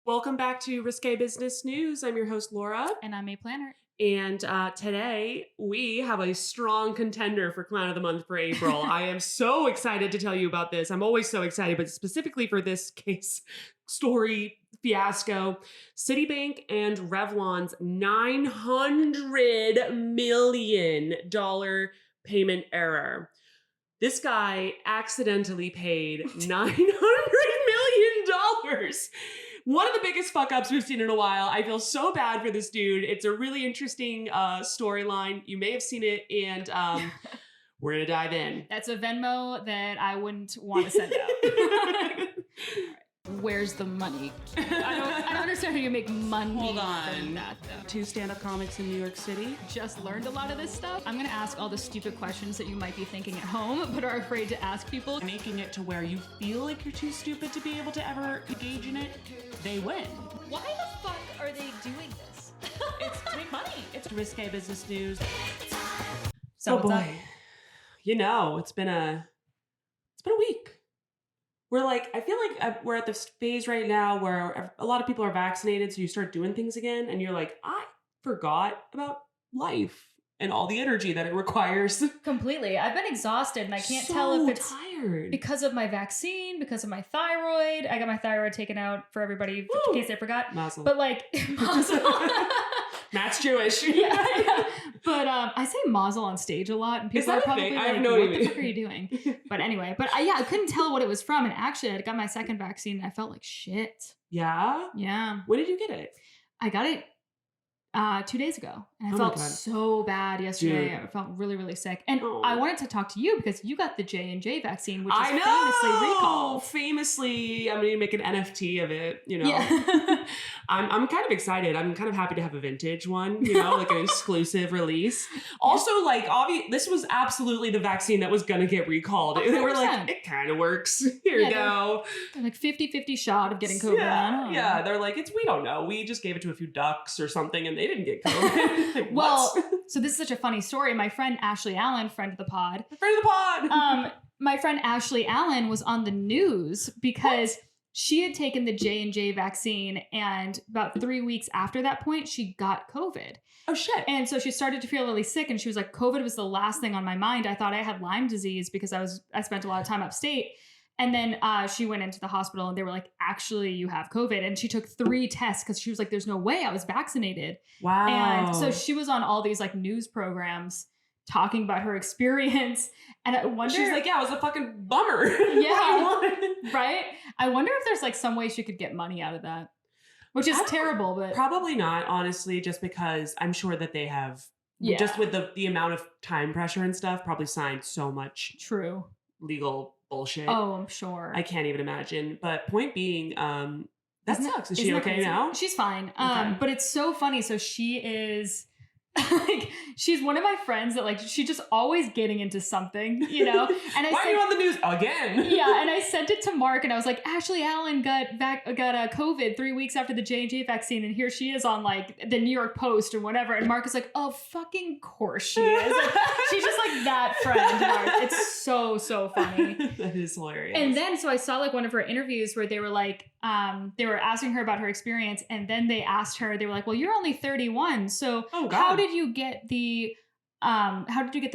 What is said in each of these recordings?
Welcome back to Risque Business News. I'm your host, Laura. And I'm a planner. And today we have a strong contender for Clown of the Month for April. I am so excited to tell you about this. I'm always so excited, but specifically for this case story fiasco, Citibank and Revlon's $900 million payment error. This guy accidentally paid $900 million. One of the biggest fuck ups we've seen in a while. I feel so bad for this dude. It's a really interesting storyline. You may have seen it, and we're gonna dive in. That's a Venmo that I wouldn't want to send out. All right. Where's the money? I don't understand how you make money. Hold on. From that, though. 2 stand-up comics in New York City. Just learned a lot of this stuff. I'm gonna ask all the stupid questions that you might be thinking at home, but are afraid to ask people. Making it to where you feel like you're too stupid to be able to ever engage in it, they win. Why the fuck are they doing this? It's to make money. It's Risque Business News. So oh what's boy. up? You know, it's been a week. We're like, I feel like we're at this phase right now where a lot of people are vaccinated, so you start doing things again, and you're like, I forgot about life and all the energy that it requires. Completely. I've been exhausted, and I can't tell if it's tired because of my vaccine, because of my thyroid. I got my thyroid taken out for everybody, in case they forgot. Mazel. But like, mazel. Matt's Jewish. yeah. But I say mazel on stage a lot, and people are probably like, I have no what idea. the fuck are you doing? But anyway, I couldn't tell what it was from. And actually, I got my second vaccine, and I felt like shit. Yeah? Yeah. When did you get it? I got it 2 days ago, and I Oh my felt God. so bad yesterday. Dude. I felt really, really sick. And Oh. I wanted to talk to you because you got the J&J vaccine, which is I know! famously recalled. Famously, I'm going to make an NFT of it, you know. Yeah. I'm kind of excited. I'm kind of happy to have a vintage one, you know, like an exclusive release. Also, like, this was absolutely the vaccine that was going to get recalled. They were like, 100%. it kind of works. Here you go. They're like 50-50 shot of getting COVID. I don't know. Yeah. They're like, we don't know. We just gave it to a few ducks or something and they didn't get COVID. Like, Well, what? so this is such a funny story. My friend Ashley Allen, friend of the pod, Friend of the pod. my friend Ashley Allen was on the news because she had taken the J&J vaccine, and about 3 weeks after that point, she got COVID. Oh, shit. And so she started to feel really sick, and she was like, COVID was the last thing on my mind. I thought I had Lyme disease because I spent a lot of time upstate. And then she went into the hospital, and they were like, actually, you have COVID. And she took 3 tests because she was like, there's no way I was vaccinated. Wow. And so she was on all these like news programs talking about her experience. And I wonder. She's like, yeah, it was a fucking bummer. Yeah. Right? I wonder if there's like some way she could get money out of that, which is terrible, but Probably not, honestly, just because I'm sure that they have, just with the amount of time pressure and stuff, probably signed so much True. legal bullshit. Oh, I'm sure. I can't even imagine. But point being, that sucks. Is she isn't that okay crazy? now? She's fine. Okay. But it's so funny. So she is like, she's one of my friends that like, she just always getting into something, you know? And Why are you on the news again? Yeah, and I sent it to Mark, and I was like, Ashley Allen got COVID 3 weeks after the J&J vaccine, and here she is on like the New York Post or whatever. And Mark is like, oh, fucking course she is. Like, she's just like that friend, Mark. It's so funny. That is hilarious. And then, so I saw like one of her interviews where they were like, they were asking her about her experience, and then they asked her, they were like, well, you're only 31, so how did you get the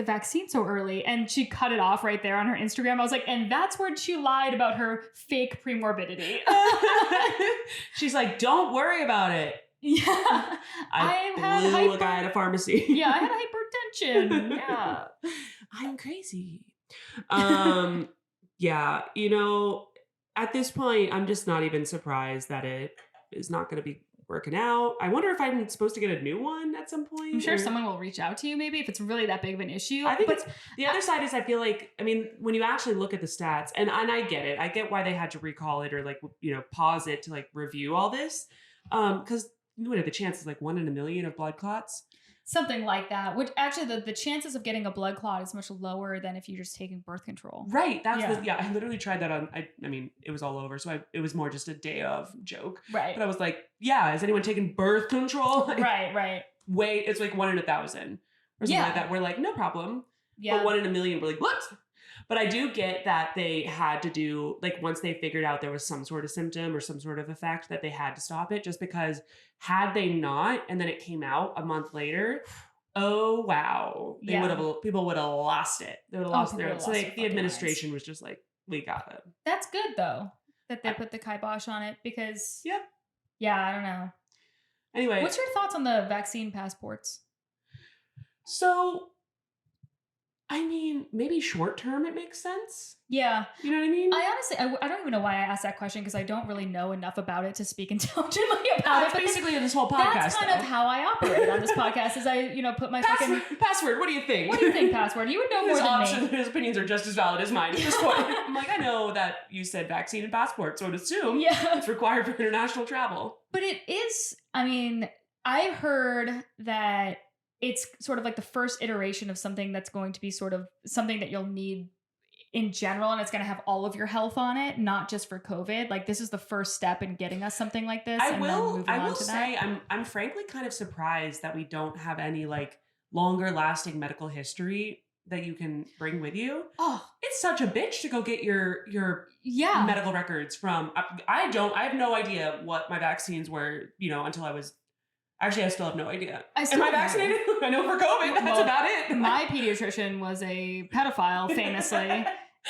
vaccine so early? And she cut it off right there on her Instagram. I was like, and that's where she lied about her fake premorbidity. She's like, don't worry about it. Yeah. I blew a guy at a pharmacy. Yeah, I had hypertension. Yeah. I'm crazy. Yeah, you know, at this point, I'm just not even surprised that it is not going to be working out. I wonder if I'm supposed to get a new one at some point. I'm sure someone will reach out to you maybe if it's really that big of an issue. I think the other side is I feel like, I mean, when you actually look at the stats, and I get it. I get why they had to recall it or like, you know, pause it to like review all this. Because what are the chances? Like 1 in a million of blood clots? Something like that, which actually the chances of getting a blood clot is much lower than if you're just taking birth control. Right. That's I literally tried that on, I mean, it was all over. So it was more just a day of joke. Right. But I was like, yeah, has anyone taken birth control? Like, right. Wait, it's like 1 in 1,000 or something like that. We're like, no problem. Yeah. But 1 in a million, we're like, what? But I do get that they had to do, like, once they figured out there was some sort of symptom or some sort of effect, that they had to stop it, just because had they not, and then it came out a month later, oh wow, people would have lost it. They would have lost their. So the administration was just like, we got it. That's good though that they put the kibosh on it, because yeah, I don't know. Anyway, what's your thoughts on the vaccine passports? So, I mean, maybe short term it makes sense. Yeah. You know what I mean? I honestly, I don't even know why I asked that question, because I don't really know enough about it to speak intelligently about it. That's basically this whole podcast. That's kind of how I operate on this podcast, is I, put my password. What do you think? What do you think, password? You would know more than me. His opinions are just as valid as mine at this point. I'm like, I know that you said vaccine and passport, so I'd assume it's required for international travel. But it is, I mean, I've heard that it's sort of like the first iteration of something that's going to be sort of something that you'll need in general, and it's going to have all of your health on it, not just for COVID. Like, this is the first step in getting us something like this. I will say, I'm frankly kind of surprised that we don't have any like longer lasting medical history that you can bring with you. Oh, it's such a bitch to go get your medical records from. I have no idea what my vaccines were, until I was. Actually, I still have no idea. Am I vaccinated? I know for COVID. That's about it. My pediatrician was a pedophile, famously.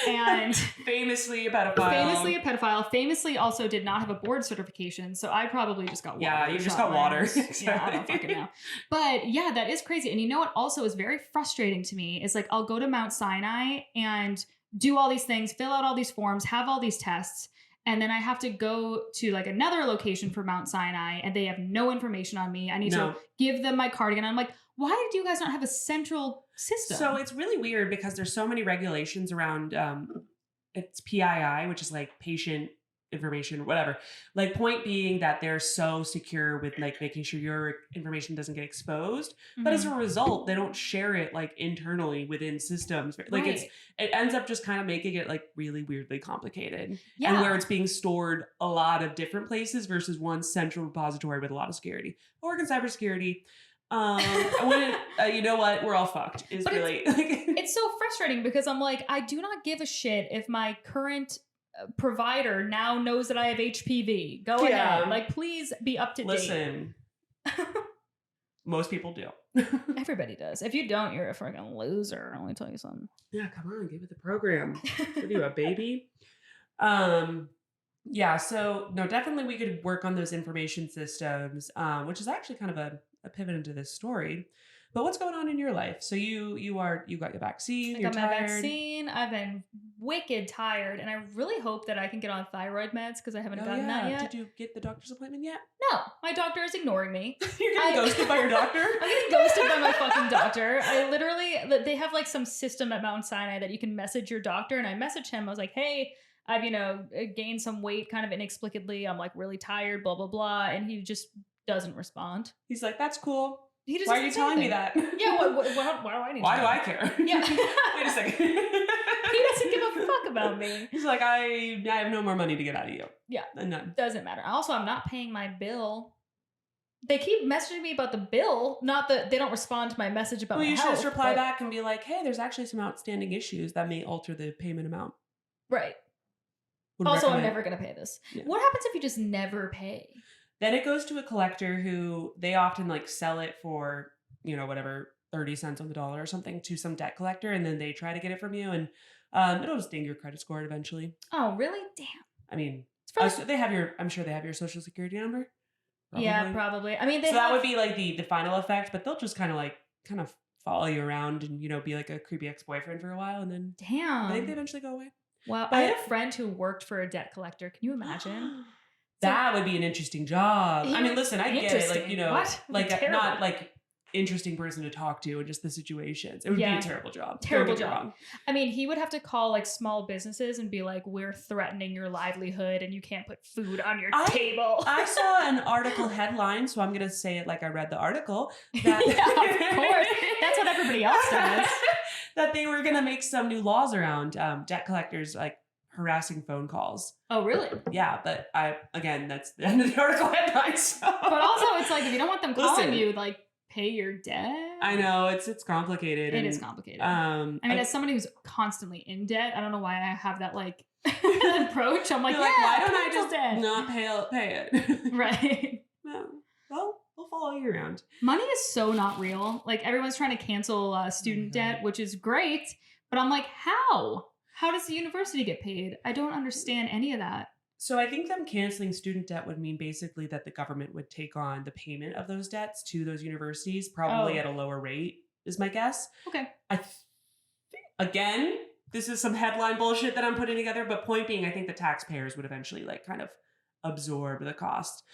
And famously a pedophile. Famously also did not have a board certification. So I probably just got water. Yeah, you just got water. Yeah, I don't fucking know. But yeah, that is crazy. And you know what also is very frustrating to me is, like, I'll go to Mount Sinai and do all these things, fill out all these forms, have all these tests. And then I have to go to like another location for Mount Sinai, and they have no information on me. I need to give them my card again. I'm like, why did you guys not have a central system? So it's really weird, because there's so many regulations around, it's PII, which is like patient information or whatever. Like, point being that they're so secure with like making sure your information doesn't get exposed. Mm-hmm. But as a result, they don't share it like internally within systems. Like it ends up just kind of making it like really weirdly complicated. Yeah. And where it's being stored a lot of different places versus one central repository with a lot of security. Oregon cybersecurity. You know what? We're all fucked. It's so frustrating, because I'm like, I do not give a shit if my current provider now knows that I have HPV. Go ahead. Like, please be up to date. Listen. Most people do. Everybody does. If you don't, you're a freaking loser. Let me tell you something. Yeah, come on, give it the program. What are you, a baby? Yeah, so no, definitely we could work on those information systems, which is actually kind of a pivot into this story. But what's going on in your life? So you got your vaccine. I got my vaccine. I've been wicked tired, and I really hope that I can get on thyroid meds, because I haven't gotten that yet. Did you get the doctor's appointment yet? No, my doctor is ignoring me. You're getting ghosted by your doctor? I'm getting ghosted by my fucking doctor. They have like some system at Mount Sinai that you can message your doctor, and I messaged him. I was like, hey, I've gained some weight kind of inexplicably. I'm like really tired, blah blah blah, and he just doesn't respond. He's like, that's cool. Why are you telling me that? Yeah, why do I need Why do I care? Yeah. Wait a second. He doesn't give a fuck about me. He's like, I have no more money to get out of you. Yeah. None. Doesn't matter. Also, I'm not paying my bill. They keep messaging me about the bill, not that they don't respond to my message about my health. Well, you should just reply back and be like, hey, there's actually some outstanding issues that may alter the payment amount. Right. Also, I'm never going to pay this. Yeah. What happens if you just never pay? Then it goes to a collector who they often like sell it for, whatever, 30 cents on the dollar or something to some debt collector. And then they try to get it from you, and it'll just ding your credit score eventually. Oh, really? Damn. I mean, I'm sure they have your social security number. Probably. Yeah, probably. I mean, that would be like the final effect, but they'll just kind of follow you around and, be like a creepy ex-boyfriend for a while. And then I think they eventually go away. Well, I had a friend who worked for a debt collector. Can you imagine? That would be an interesting job. I mean, listen, I get it. Like, not like interesting person to talk to and just the situations. It would be a terrible job. Terrible job. I mean, he would have to call like small businesses and be like, we're threatening your livelihood and you can't put food on your table. I saw an article headline, so I'm going to say it like I read the article. That yeah, of course. That's what everybody else does. That they were going to make some new laws around debt collectors, like harassing phone calls. Oh, really? Yeah, but that's the end of the article headline. So. But also, it's like, if you don't want them calling you, like, pay your debt. I know it's complicated. It is complicated. I mean, as somebody who's constantly in debt, I don't know why I have that like approach. I'm like, why don't I just not pay it? Right. Well, we'll follow you around. Money is so not real. Like everyone's trying to cancel student debt, which is great. But I'm like, how? How does the university get paid? I don't understand any of that. So I think them canceling student debt would mean basically that the government would take on the payment of those debts to those universities, probably at a lower rate, is my guess. Okay. Again, this is some headline bullshit that I'm putting together, but point being, I think the taxpayers would eventually like kind of absorb the cost.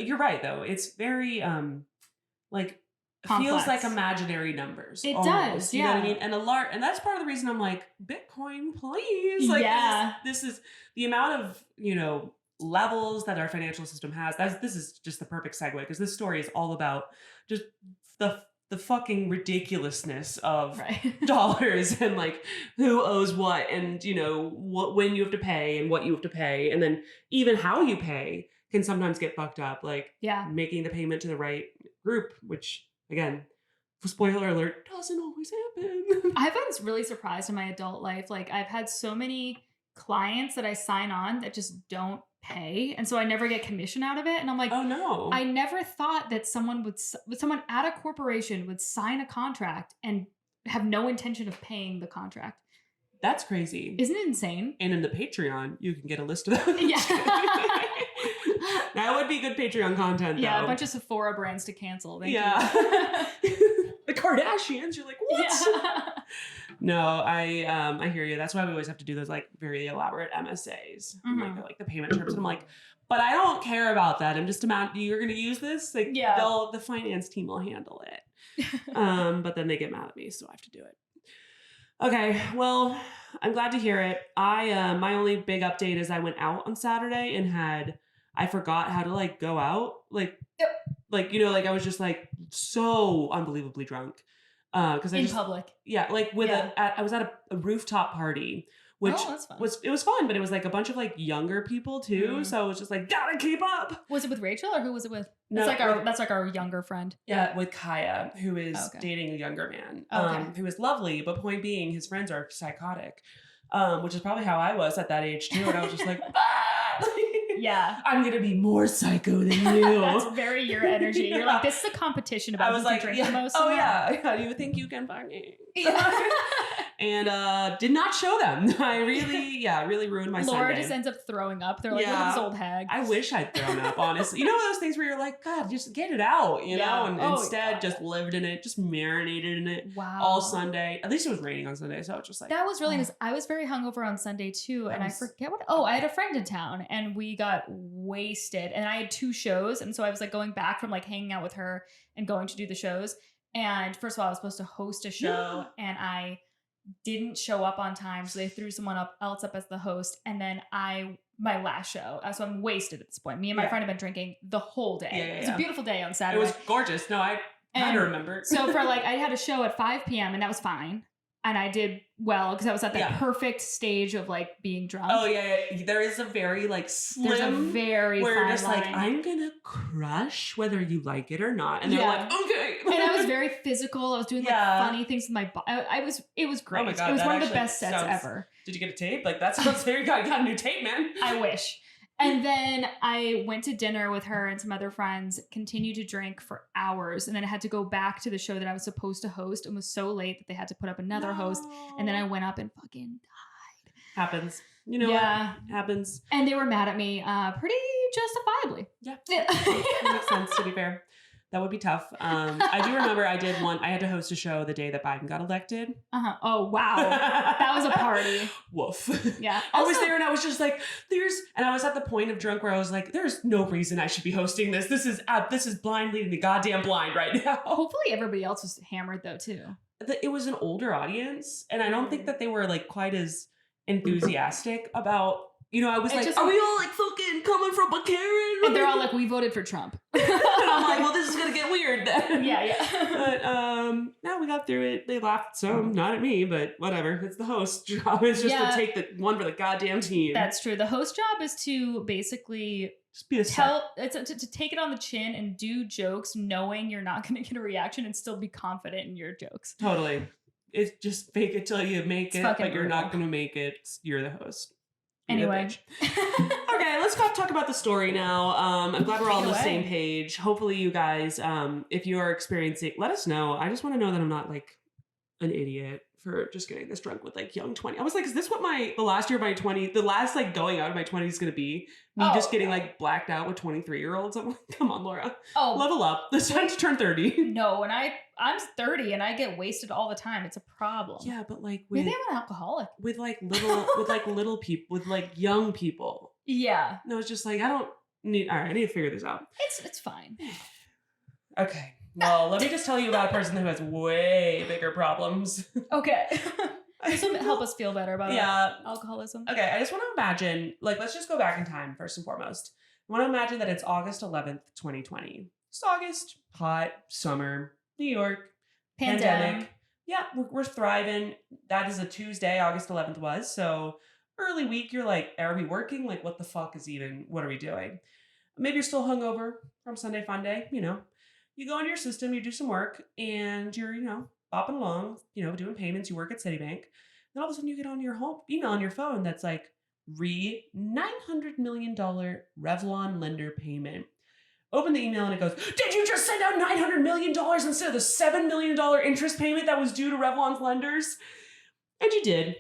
You're right though. It's very like complex. Feels like imaginary numbers. It does, you know what I mean? And that's part of the reason I'm like, Bitcoin, please. Like this is the amount of, levels that our financial system has. This is just the perfect segue because this story is all about just the fucking ridiculousness of dollars and like who owes what and when you have to pay and what you have to pay and then even how you pay can sometimes get fucked up, like making the payment to the right group, which again, spoiler alert, doesn't always happen. I've been really surprised in my adult life. Like I've had so many clients that I sign on that just don't pay. And so I never get commission out of it. And I'm like, oh no, I never thought that someone at a corporation would sign a contract and have no intention of paying the contract. That's crazy. Isn't it insane? And in the Patreon, you can get a list of them. Yeah. That would be good Patreon content, though. Yeah, a bunch of Sephora brands to cancel. Thank you. The Kardashians, you're like, what? Yeah. No, I hear you. That's why we always have to do those like very elaborate MSAs, like the payment terms. And I'm like, but I don't care about that. I'm just you're going to use this. Like, the finance team will handle it. But then they get mad at me, so I have to do it. Okay, well, I'm glad to hear it. My only big update is I went out on Saturday and I forgot how to like go out. Like I was just like so unbelievably drunk. Cause I public. Yeah. Like I was at a rooftop party, which was fun, but it was like a bunch of like younger people too. So I was just like, gotta keep up. Was it with Rachel or who was it with? No, that's like our younger friend. Yeah. With Kaya, who is dating a younger man, who is lovely, but point being his friends are psychotic, which is probably how I was at that age too. And I was just like, yeah, I'm gonna be more psycho than you. That's very your energy. You're like, this is a competition about who can drink the most. Oh yeah, you think you can find me? And did not show them. I really ruined my Laura Sunday. Just ends up throwing up. They're like, look at this old hag. I wish I'd thrown up, honestly. You know those things where you're like, God, just get it out, know? And instead just lived in it, just marinated in it all Sunday. At least it was raining on Sunday, so it was just like... That was really nice. I was very hungover on Sunday too, and I forget what... Oh, I had a friend in town, and we got wasted, and I had 2 shows, and so I was like going back from like hanging out with her and going to do the shows. And first of all, I was supposed to host a show, and I didn't show up on time, so they threw someone else up as the host, and then my last show, so I'm wasted at this point. Me and my friend have been drinking the whole day. It was a beautiful day on Saturday. It was gorgeous. No, I kind of remember. So for like, I had a show at 5 p.m. and that was fine. And I did well because I was at the perfect stage of like being drunk. Oh yeah. There is a very like slim, there's a very where fine you're just line. like, I'm gonna crush whether you like it or not, and they're like, okay. And I was very physical. I was doing like funny things with my body. It was great. Oh my God, it was one of the best sets ever. Did you get a tape? Like that sounds very good. I got a new tape, man. I wish. And then I went to dinner with her and some other friends, continued to drink for hours. And then I had to go back to the show that I was supposed to host and was so late that they had to put up another host. And then I went up and fucking died. Happens. You know what? Happens. And they were mad at me pretty justifiably. Yeah. That makes sense, to be fair. That would be tough. I do remember I had to host a show the day that Biden got elected. Oh, wow. That was a party. Woof. Yeah. I was there and I was just like, and I was at the point of drunk where I was like, there's no reason I should be hosting this. This is blind leading the goddamn blind right now. Hopefully everybody else was hammered though too. It was an older audience and I don't think that they were like quite as enthusiastic about, I was like, are we all like fucking coming from a Karen? And they're all like, we voted for Trump. And I'm like, well, this is going to get weird then. Yeah. But no, we got through it. They laughed some, not at me, but whatever. It's the host's job. It's just to take the one for the goddamn team. That's true. The host job is to basically Just be a to take it on the chin and do jokes knowing you're not going to get a reaction and still be confident in your jokes. Totally. It's just fake it till you make it, but you're not going to make it. You're the host. Anyway. Okay, let's talk about the story now. I'm glad we're all on the same page. Hopefully you guys, if you are experiencing, let us know. I just want to know that I'm not like an idiot for just getting this drunk with like young 20. I was like, is this what the last year of my 20, the last like going out of my 20s is going to be? Me just getting like blacked out with 23-year-olds? I'm like, come on, Laura. Level up. It's time to turn 30. No, when I'm 30 and I get wasted all the time. It's a problem. Yeah, but like maybe I'm an alcoholic. With like little people, with like young people. Yeah. No, it's just like, all right, I need to figure this out. It's fine. Okay. Well, let me just tell you about a person who has way bigger problems. Okay. This will help us feel better about alcoholism. Okay, I just want to imagine, like, let's just go back in time first and foremost. I want to imagine that it's August 11th, 2020. It's August, hot, summer, New York, pandemic. Yeah, we're thriving. That is a Tuesday, August 11th was. So early week, you're like, are we working? Like, what the fuck what are we doing? Maybe you're still hungover from Sunday Fun Day, You go into your system, you do some work, and you're, bopping along, doing payments. You work at Citibank. Then all of a sudden you get on your email on your phone that's like, $900 million Revlon lender payment. Open the email and it goes, did you just send out $900 million instead of the $7 million interest payment that was due to Revlon's lenders? And you did.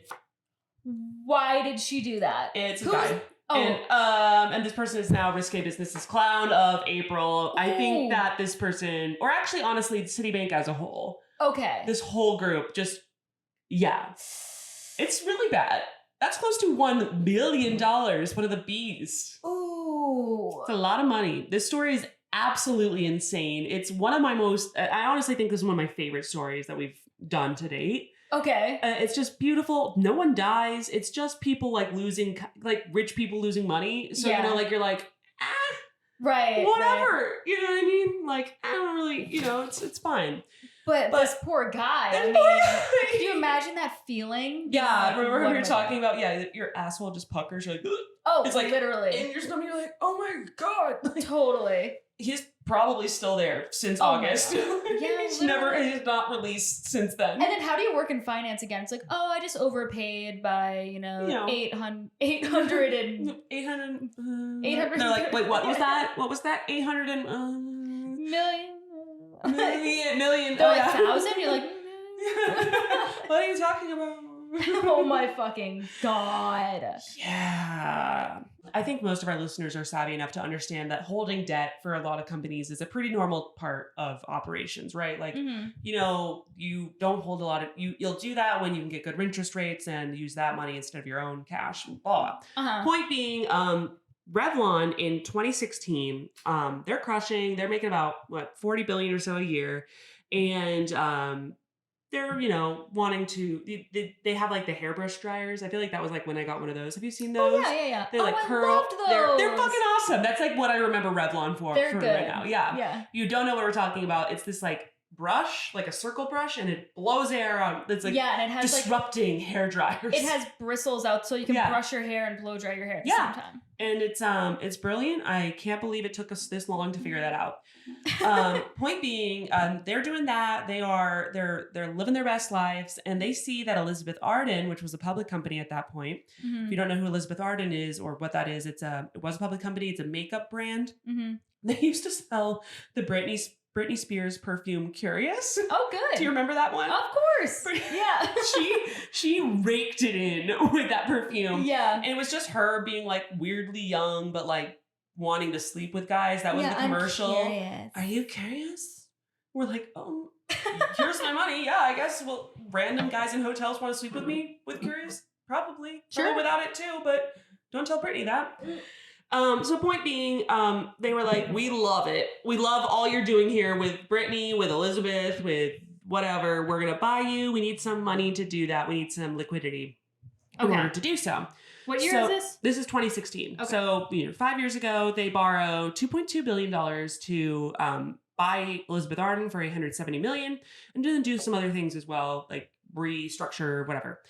Why did she do that? It's a guy. And this person is now Risque Business's Clown of April. I think that this person, or actually, honestly, Citibank as a whole. Okay. This whole group just, it's really bad. That's close to $1 billion. What are the B's? Ooh. It's a lot of money. This story is absolutely insane. It's one of my I honestly think this is one of my favorite stories that we've done to date. Okay. It's just beautiful. No one dies. It's just people like rich people losing money. So, you're like, right, whatever. Right. You know what I mean? Like, I don't really, it's fine. But this poor guy, can you imagine that feeling? Yeah, remember when we were talking about, your asshole just puckers. You're like, it's like literally. In your stomach, you're like, oh my God. Like, totally. He's probably still there since August. He's not released since then. And then how do you work in finance again? It's like, I just overpaid by, 800 and... 800. 800. They're like, wait, what was that? What was that? 800 and... Million. Million. They're like 1,000? You're like... What are you talking about? Oh my fucking God. Yeah. I think most of our listeners are savvy enough to understand that holding debt for a lot of companies is a pretty normal part of operations, right? Like, you don't hold a lot of, you'll do that when you can get good interest rates and use that money instead of your own cash and blah. Point being, Revlon in 2016, they're crushing, they're making about 40 billion or so a year. And, they're, wanting to, they have like the hairbrush dryers. I feel like that was like when I got one of those. Have you seen those? Oh, yeah. They're like I loved those. They're fucking awesome. That's like what I remember Revlon for good right now. Yeah. You don't know what we're talking about. It's this like brush, like a circle brush, and it blows air on. It's like and it has disrupting hair dryers. It has bristles out so you can brush your hair and blow dry your hair at the same time. And it's brilliant. I can't believe it took us this long to figure that out. Point being, they're doing that. They're living their best lives, and they see that Elizabeth Arden, which was a public company at that point. If you don't know who Elizabeth Arden is or what that is, it was a public company. It's a makeup brand. They used to sell the Britney Spears perfume Curious. Oh, good. Do you remember that one? Of course. Yeah. she raked it in with that perfume. Yeah. And it was just her being like weirdly young, but like wanting to sleep with guys. That was the commercial. I'm curious. Are you curious? We're like, here's my money. Yeah, I guess. Well, random guys in hotels want to sleep with me with Curious? Probably. Sure. Probably without it too, but don't tell Britney that. So point being, they were like, we love it. We love all you're doing here with Britney, with Elizabeth, with whatever. We're going to buy you. We need some money to do that. We need some liquidity in order to do so. What year is this? This is 2016. Okay. So, 5 years ago, they borrow $2.2 billion to buy Elizabeth Arden for $870 million and then do some other things as well, like restructure, whatever.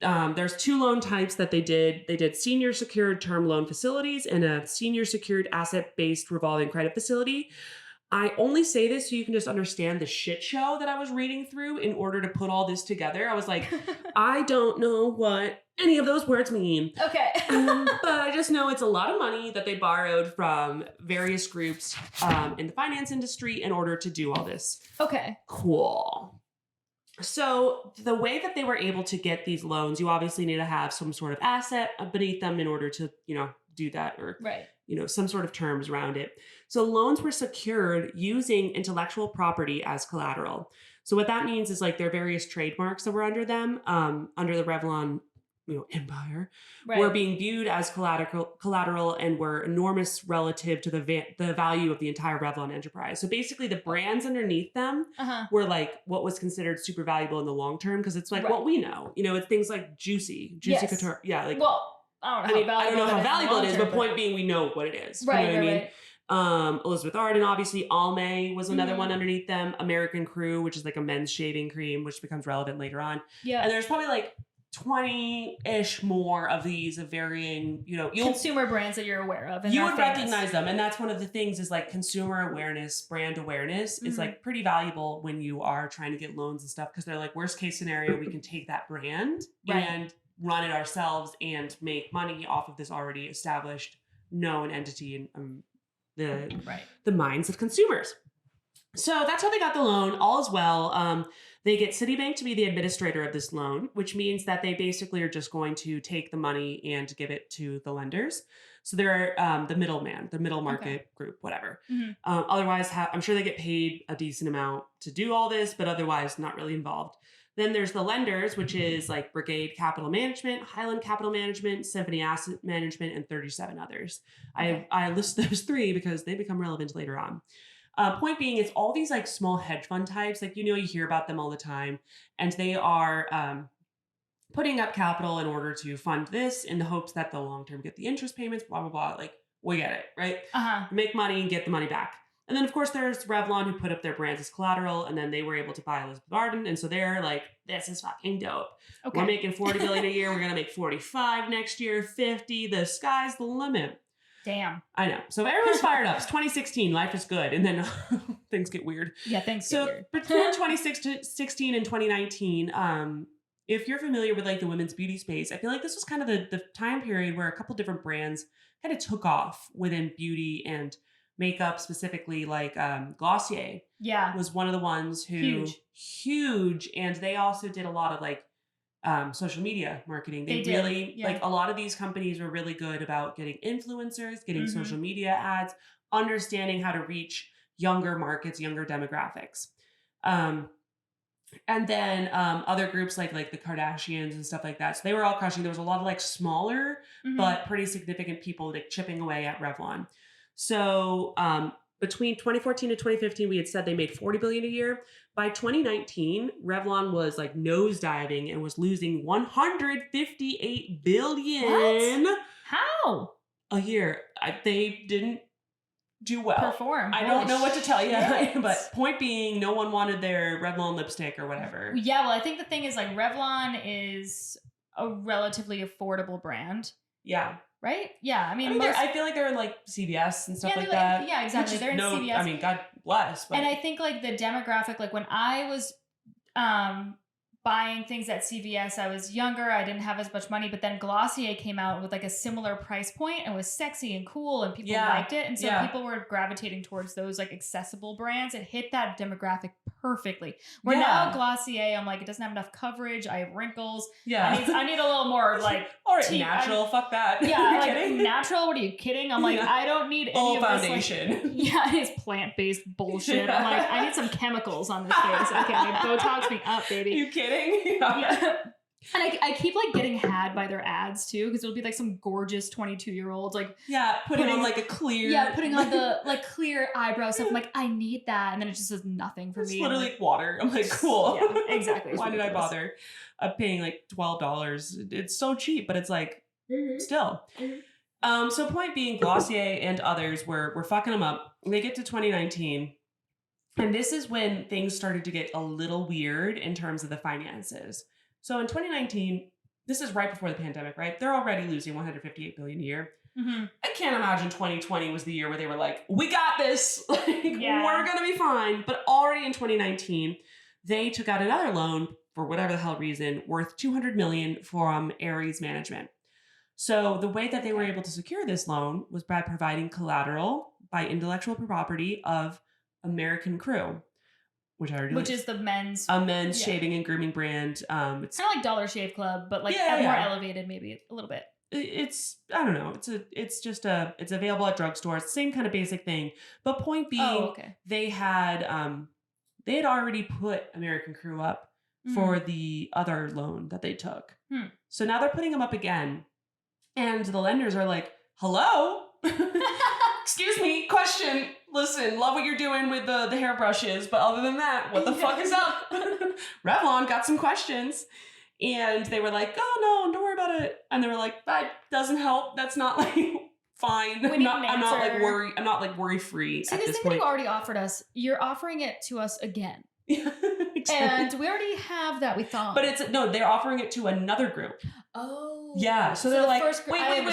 there's two loan types that they did. They did senior secured term loan facilities and a senior secured asset-based revolving credit facility. I only say this so you can just understand the shit show that I was reading through in order to put all this together. I was like, I don't know what any of those words mean. Okay. But I just know it's a lot of money that they borrowed from various groups in the finance industry in order to do all this. Okay. Cool. So the way that they were able to get these loans, you obviously need to have some sort of asset beneath them in order to, do that, or right. Some sort of terms around it. So loans were secured using intellectual property as collateral. So what that means is like there are various trademarks that were under them, under the Revlon, empire, were being viewed as collateral and were enormous relative to the value of the entire Revlon enterprise. So basically the brands underneath them were like what was considered super valuable in the long term, because it's like what we know. It's things like Juicy Couture. Yeah, like I don't know how valuable it is, but point being, we know what it is. Right, you know what I mean? Elizabeth Arden, obviously. Almay was another one underneath them. American Crew, which is like a men's shaving cream, which becomes relevant later on. Yeah. And there's probably like 20-ish more of these of varying, consumer brands that you're aware of. And you would recognize them. And that's one of the things is like consumer awareness, brand awareness is like pretty valuable when you are trying to get loans and stuff. Because they're like, worst case scenario, we can take that brand and run it ourselves and make money off of this already established known entity in the minds of consumers. So that's how they got the loan. All is well. They get Citibank to be the administrator of this loan, which means that they basically are just going to take the money and give it to the lenders. So they're the middleman, the middle market group, whatever. Otherwise, I'm sure they get paid a decent amount to do all this, but otherwise not really involved. Then there's the lenders, which is like Brigade Capital Management, Highland Capital Management, Symphony Asset Management, and 37 others. Okay. I list those three because they become relevant later on. Point being, it's all these like small hedge fund types. Like, you hear about them all the time. And they are putting up capital in order to fund this in the hopes that they'll long-term get the interest payments, blah, blah, blah. Like, we get it, right? Make money and get the money back. And then, of course, there's Revlon, who put up their brands as collateral, and then they were able to buy Elizabeth Arden. And so they're like, this is fucking dope. Okay. We're making $40 billion a year. We're going to make 45 next year, 50. The sky's the limit. Damn. I know. So everyone's fired up. It's 2016. Life is good. And then things get weird. Yeah, things get weird. So between 2016 and 2019, if you're familiar with like the women's beauty space, I feel like this was kind of the time period where a couple different brands kind of took off within beauty and makeup, specifically like Glossier was one of the ones who huge. And they also did a lot of like social media marketing. They really like a lot of these companies were really good about getting influencers, getting social media ads, understanding how to reach younger markets, younger demographics. And then other groups like the Kardashians and stuff like that. So they were all crushing. There was a lot of like smaller but pretty significant people like chipping away at Revlon. So between 2014 and 2015, we had said they made $40 billion a year. By 2019, Revlon was like nosediving and was losing $158 billion. What? How? A year. They didn't do well. Perform. I don't know what to tell you, but point being, no one wanted their Revlon lipstick or whatever. Yeah, well, I think the thing is like Revlon is a relatively affordable brand. Yeah. Right? Yeah. I mean I feel like they're in like CVS and stuff like that. Yeah, exactly. They're in CVS. I mean, God bless. But. And I think like the demographic, like when I was buying things at CVS, I was younger. I didn't have as much money, but then Glossier came out with like a similar price point and was sexy and cool and people liked it. And so people were gravitating towards those like accessible brands. It hit that demographic perfectly. Where now Glossier, I'm like, it doesn't have enough coverage. I have wrinkles. Yeah. I need a little more like natural. Fuck that. Yeah. Like kidding? Natural. What are you kidding? I'm like, I don't need any of foundation. This. Like, it's plant-based bullshit. I'm like, I need some chemicals on this face. Okay. Like, Botox me up, baby. You kidding? Yeah. And I keep like getting had by their ads too, because it'll be like some gorgeous 22-year-old like putting on like a clear putting on the like clear eyebrow stuff. I'm like, I need that, and then it just does nothing for me. It's literally like water. I'm like, cool. Yeah, exactly. Why did I bother paying like $12? It's so cheap, but it's like still. So point being, Glossier and others were fucking them up. They get to 2019. And this is when things started to get a little weird in terms of the finances. So in 2019, this is right before the pandemic, right? They're already losing $158 billion a year. Mm-hmm. I can't imagine 2020 was the year where they were like, we got this. Like, we're going to be fine. But already in 2019, they took out another loan for whatever the hell reason worth $200 million from Ares Management. So the way that they were able to secure this loan was by providing collateral by intellectual property of American Crew, which is the men's shaving and grooming brand. It's kind of like Dollar Shave Club, but like more elevated, maybe a little bit. It's I don't know. It's available at drugstores. Same kind of basic thing. But point being, they had already put American Crew up for the other loan that they took. So now they're putting them up again. And the lenders are like, hello? Excuse me, question. Listen, love what you're doing with the hairbrushes, but other than that, what the fuck is up? Revlon got some questions. And they were like, oh no, don't worry about it. And they were like, that doesn't help. That's not like fine. I'm not worry free at this thing point. That you already offered us, you're offering it to us again. Exactly. And we already have that, we thought. But they're offering it to another group. Oh. Yeah. So they're like, wait.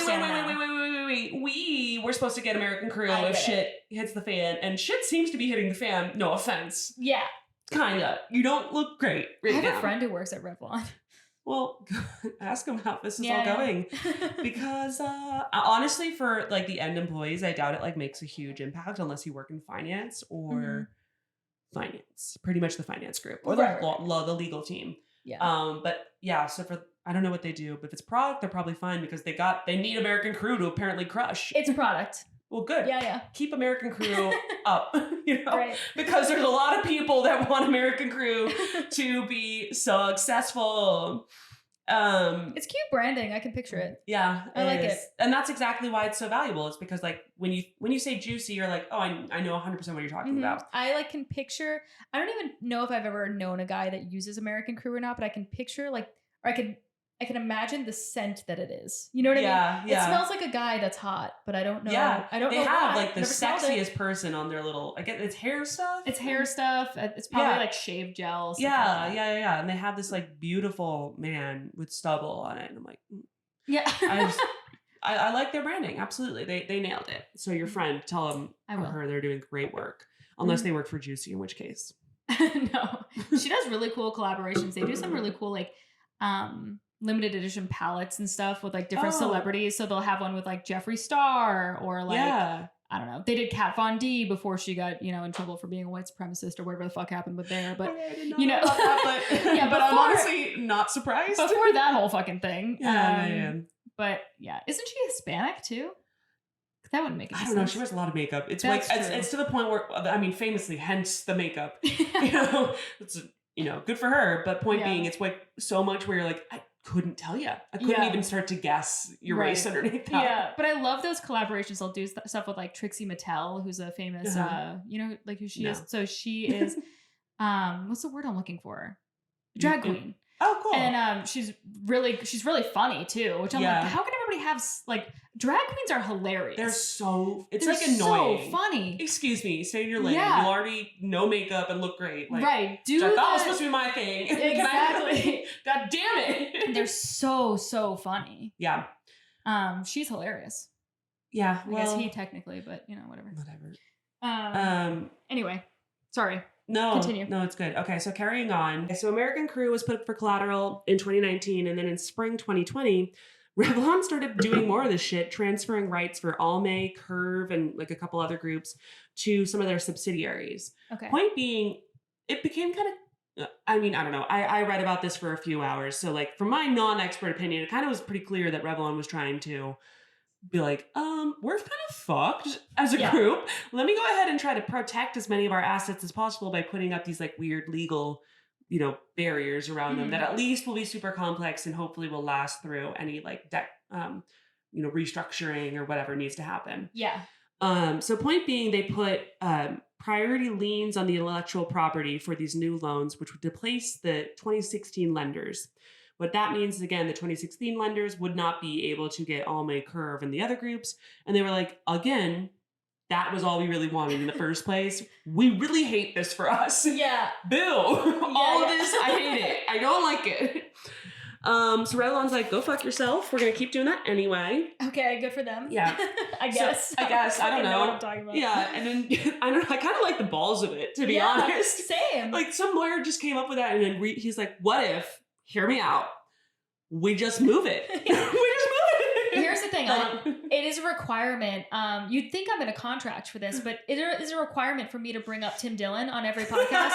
We're supposed to get American Crew if shit hits the fan. And shit seems to be hitting the fan. No offense. Yeah. Kinda. You don't look great right now. I have a friend who works at Revlon. Well, ask him how this is all going. Because honestly, for like the end employees, I doubt it like makes a huge impact unless you work in finance or finance. Pretty much the finance group or the legal team. Yeah. But yeah, so I don't know what they do, but if it's product, they're probably fine because they need American Crew to apparently crush. It's a product. Well, good. Yeah. Keep American Crew up, because there's a lot of people that want American Crew to be successful. It's cute branding. I can picture it. Yeah, I like it. And that's exactly why it's so valuable. It's because like when you say juicy, you're like, oh, I know 100% what you're talking about. I can picture. I don't even know if I've ever known a guy that uses American Crew or not, but I can picture I can imagine the scent that it is. You know what I mean? Yeah. It smells like a guy that's hot, but I don't know. Yeah. I don't know. They have why. like the sexiest person on their little, I guess it's hair stuff. It's hair stuff. It's probably like shave gel. Yeah. And they have this like beautiful man with stubble on it. And I'm like, yeah. I like their branding. Absolutely. They nailed it. So your friend, tell them or her they're doing great work. Unless they work for Juicy, in which case. No. She does really cool collaborations. They do some really cool like limited edition palettes and stuff with like different celebrities. So they'll have one with like Jeffree Star or like I don't know. They did Kat Von D before she got, in trouble for being a white supremacist or whatever the fuck happened with there. But I did not know about that, but but I'm honestly not surprised. Before that whole fucking thing. Yeah. But yeah, isn't she Hispanic too? That wouldn't make any sense. I don't know. She wears a lot of makeup. It's like it's to the point where famously, hence the makeup. It's good for her. But point being, it's like so much where you're like, I couldn't tell you. I couldn't even start to guess your race underneath that. Yeah, but I love those collaborations. They'll do stuff with like Trixie Mattel, who's a famous, like who she is. So she is, what's the word I'm looking for? Drag queen. Oh, cool. And she's really funny too, which I'm like, how can everybody have like drag queens are hilarious. They're like annoying. So funny. Excuse me, say your lane. You already no makeup and look great. Like, right. That was supposed to be my thing. Exactly. God damn it. They're so funny. Yeah. She's hilarious. Yeah. I guess he technically, but whatever. Anyway, sorry. No, continue. No, it's good. Okay, so carrying on. So American Crew was put up for collateral in 2019, and then in spring 2020, Revlon started doing more of this shit, transferring rights for Almay, Curve, and like a couple other groups to some of their subsidiaries. Okay. Point being, it became kind of, I don't know. I read about this for a few hours. So like from my non-expert opinion, it kind of was pretty clear that Revlon was trying to be like, we're kind of fucked as a group. Let me go ahead and try to protect as many of our assets as possible by putting up these like weird legal, barriers around them that at least will be super complex and hopefully will last through any like debt, restructuring or whatever needs to happen. Yeah. So point being, they put priority liens on the intellectual property for these new loans, which would displace the 2016 lenders. What that means is, again, the 2016 lenders would not be able to get Almay, Curve, and the other groups. And they were like, again, that was all we really wanted in the first place. We really hate this for us. Yeah. Boo. All of this, I hate it. I don't like it. So Revlon's like, go fuck yourself. We're going to keep doing that anyway. Okay, good for them. Yeah. I guess. I don't know. What I'm talking about. Yeah. And then, I don't know, I kind of like the balls of it, to be honest. Same. Like, some lawyer just came up with that, and then he's like, what if, hear me out, we just move it. We just move it. Here's the thing. It is a requirement. You'd think I'm in a contract for this, but it is a requirement for me to bring up Tim Dillon on every podcast.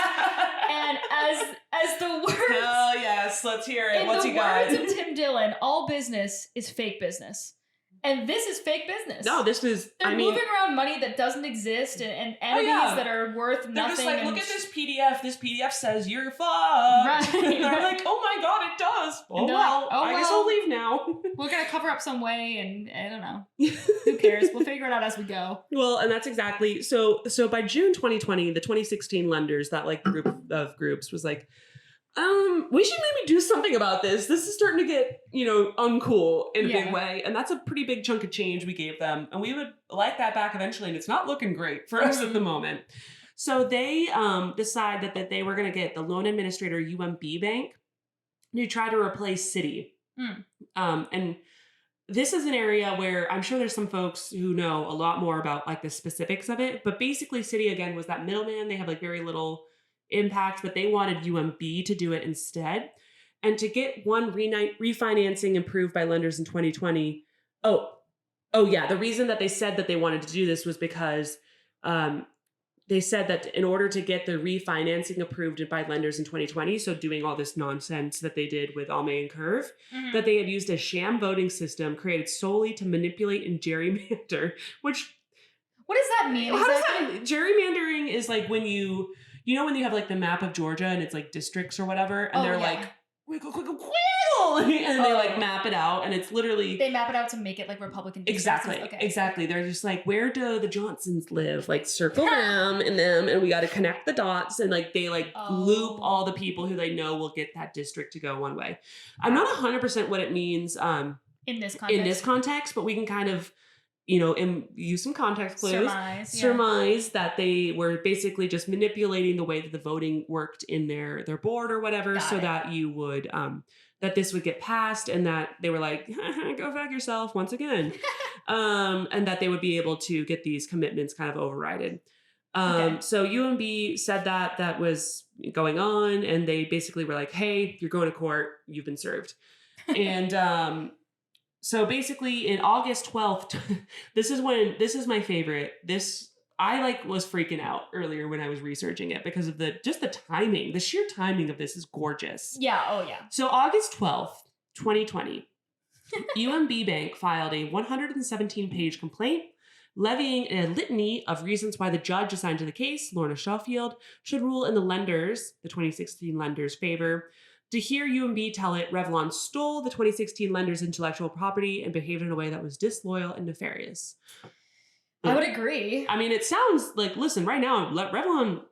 And as the words... Hell yes, let's hear it. What's he got? In the words of Tim Dillon, all business is fake business. And this is fake business. No, this is... They're moving around money that doesn't exist and entities that are worth nothing. They're just like, look at this PDF. This PDF says you're fucked. Right. And they're like, oh my God, it does. Oh well, I guess I'll leave now. We're going to cover up some way, and I don't know. Who cares? We'll figure it out as we go. Well, and that's exactly... So by June 2020, the 2016 lenders, that like group of groups was like, we should maybe do something about this. This is starting to get, uncool in a big way. And that's a pretty big chunk of change we gave them. And we would like that back eventually. And it's not looking great for us at the moment. So they decide that they were going to get the loan administrator UMB Bank to try to replace Citi. And this is an area where I'm sure there's some folks who know a lot more about like the specifics of it. But basically Citi, again, was that middleman. They have like very little impact, but they wanted UMB to do it instead. And to get one refinancing approved by lenders in 2020. Oh yeah. The reason that they said that they wanted to do this was because they said that in order to get the refinancing approved by lenders in 2020, so doing all this nonsense that they did with Alme and Curve, that they had used a sham voting system created solely to manipulate and gerrymander, which... What does that mean? How does that mean? Gerrymandering is like when you have like the map of Georgia and it's like districts or whatever, and they're like, wiggle, wiggle, wiggle, and they like map it out, and it's literally... They map it out to make it like Republican districts. Exactly. They're just like, where do the Johnsons live? Like circle them, and we got to connect the dots, and like they like loop all the people who they know will get that district to go one way. I'm not 100% what it means in this context, but we can kind of... and use some context clues. Surmise that they were basically just manipulating the way that the voting worked in their board or whatever, that you would that this would get passed, and that they were like, go fuck yourself once again, and that they would be able to get these commitments kind of overridden. So UMB said that was going on, and they basically were like, hey, you're going to court, you've been served, and so basically in August 12th, this is my favorite. I was freaking out earlier when I was researching it because of the timing, the sheer timing of this is gorgeous. Yeah. Oh yeah. So August 12th, 2020, UMB Bank filed a 117-page complaint levying a litany of reasons why the judge assigned to the case, Lorna Shawfield, should rule in the 2016 lenders' favor. To hear UMB tell it, Revlon stole the 2016 lenders' intellectual property and behaved in a way that was disloyal and nefarious. I would agree. I mean, it sounds like, listen, right now, Revlon,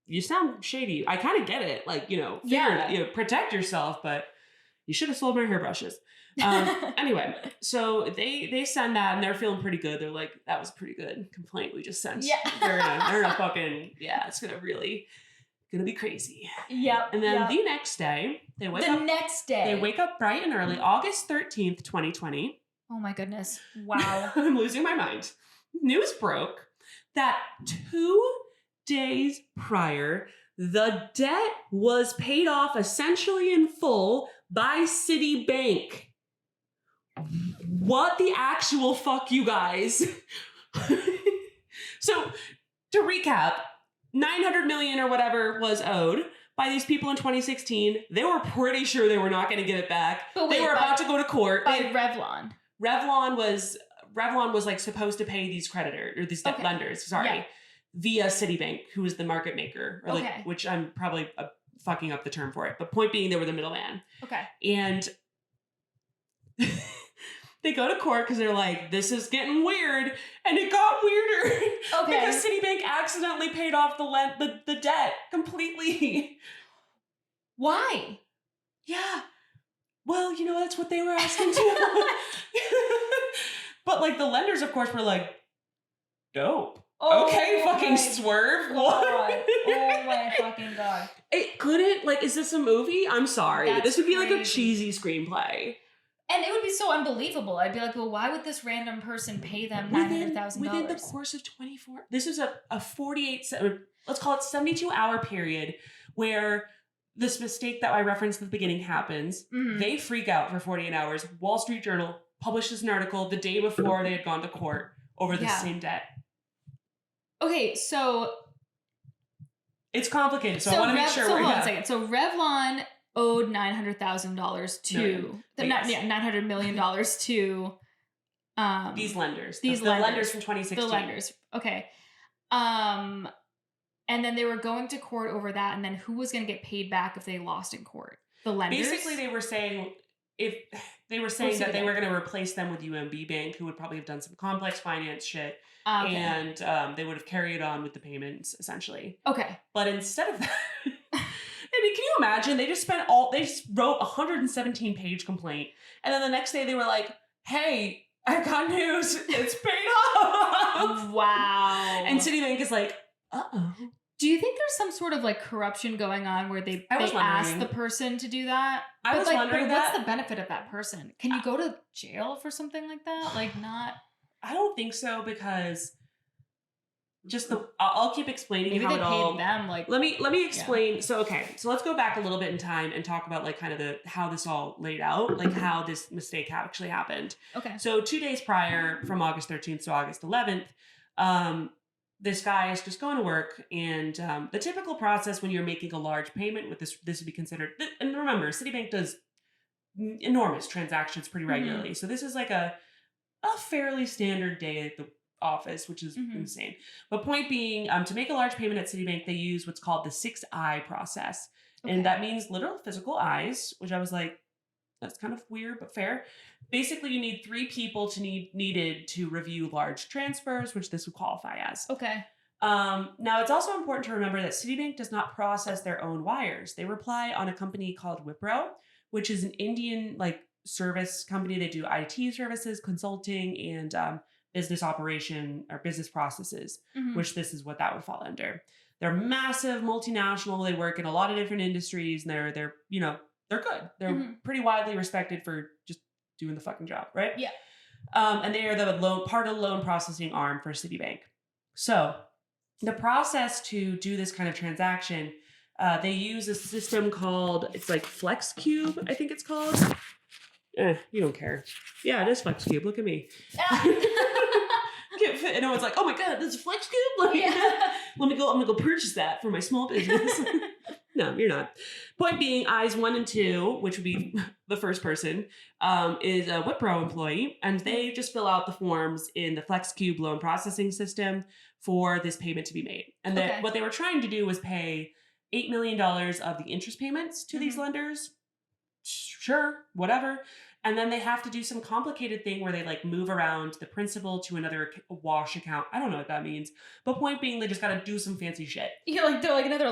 you sound shady. I kind of get it. Like, protect yourself, but you should have sold my hairbrushes. Anyway, so they send that and they're feeling pretty good. They're like, that was a pretty good complaint we just sent. Yeah. They're in a fucking, it's going to really... gonna be crazy. Yep. And then the next day, they wake up bright and early, August 13th, 2020. Oh my goodness. Wow. I'm losing my mind. News broke that 2 days prior, the debt was paid off essentially in full by Citibank. What the actual fuck, you guys? So, to recap, 900 million or whatever was owed by these people in 2016. They were pretty sure they were not going to get it back. They were about to go to court. By Revlon. Revlon was like supposed to pay these creditors or these lenders, via Citibank, who was the market maker, or which I'm probably fucking up the term for it. But point being, they were the middleman. Okay. And they go to court because they're like, this is getting weird. And it got weirder. Okay. Because Citibank accidentally paid off the debt completely. Why? Yeah. Well, that's what they were asking too. But like the lenders, of course, were like, dope. Oh, okay, fucking swerve. What? Oh my fucking God. It couldn't, like, is this a movie? I'm sorry. This would be like a cheesy screenplay. And it would be so unbelievable. I'd be like, well, why would this random person pay them $900,000? Within the course of 24, this is a 48, let's call it 72-hour period where this mistake that I referenced at the beginning happens. Mm-hmm. They freak out for 48 hours. Wall Street Journal publishes an article the day before they had gone to court over the same debt. Okay, so... It's complicated, so I want to make sure. So hold on a second. So Revlon owed $900,000 to $900 million to these lenders. The lenders from 2016. The lenders. Okay. And then they were going to court over that, and then who was going to get paid back if they lost in court? The lenders. Basically, they were saying that they were going to replace them with UMB Bank, who would probably have done some complex finance shit. Okay. And they would have carried on with the payments, essentially. Okay. But instead of that, I mean, can you imagine? They just wrote a 117-page complaint. And then the next day they were like, hey, I got news. It's paid off. Wow. And Citibank is like, uh-oh. Do you think there's some sort of like corruption going on where they ask the person to do that? I was wondering that. What's the benefit of that person? Can you go to jail for something like that? Like not... I don't think so, because I'll keep explaining how it all. Them, like, let me explain. Yeah. So let's go back a little bit in time and talk about like kind of how this all laid out, like how this mistake actually happened. Okay. So 2 days prior, from August 13th to August 11th, this guy is just going to work, and the typical process when you're making a large payment with this would be considered. And remember, Citibank does enormous transactions pretty regularly, so this is like a fairly standard day at the office, which is insane. But point being, to make a large payment at Citibank, they use what's called the 6-eye process. Okay. And that means literal physical eyes, which I was like, that's kind of weird, but fair. Basically, you need 3 people needed to review large transfers, which this would qualify as. Okay. Now, it's also important to remember that Citibank does not process their own wires. They rely on a company called Wipro, which is an Indian, service company. They do IT services, consulting, and business operation or business processes, which this is what that would fall under. They're massive, multinational. They work in a lot of different industries, and they're good. They're pretty widely respected for just doing the fucking job, right? Yeah. And they are the part of the loan processing arm for Citibank. So the process to do this kind of transaction, they use a system called, it's like FlexCube, I think it's called. You don't care. Yeah, it is FlexCube. Look at me. And I was like, oh my God, this is FlexCube? I'm gonna go purchase that for my small business. No, you're not. Point being, eyes 1 and 2, which would be the first person, is a Wipro employee, and they just fill out the forms in the FlexCube loan processing system for this payment to be made. And what they were trying to do was pay $8 million of the interest payments to these lenders. Sure, whatever. And then they have to do some complicated thing where they move around the principal to another wash account. I don't know what that means. But point being, they just got to do some fancy shit. Yeah, they're another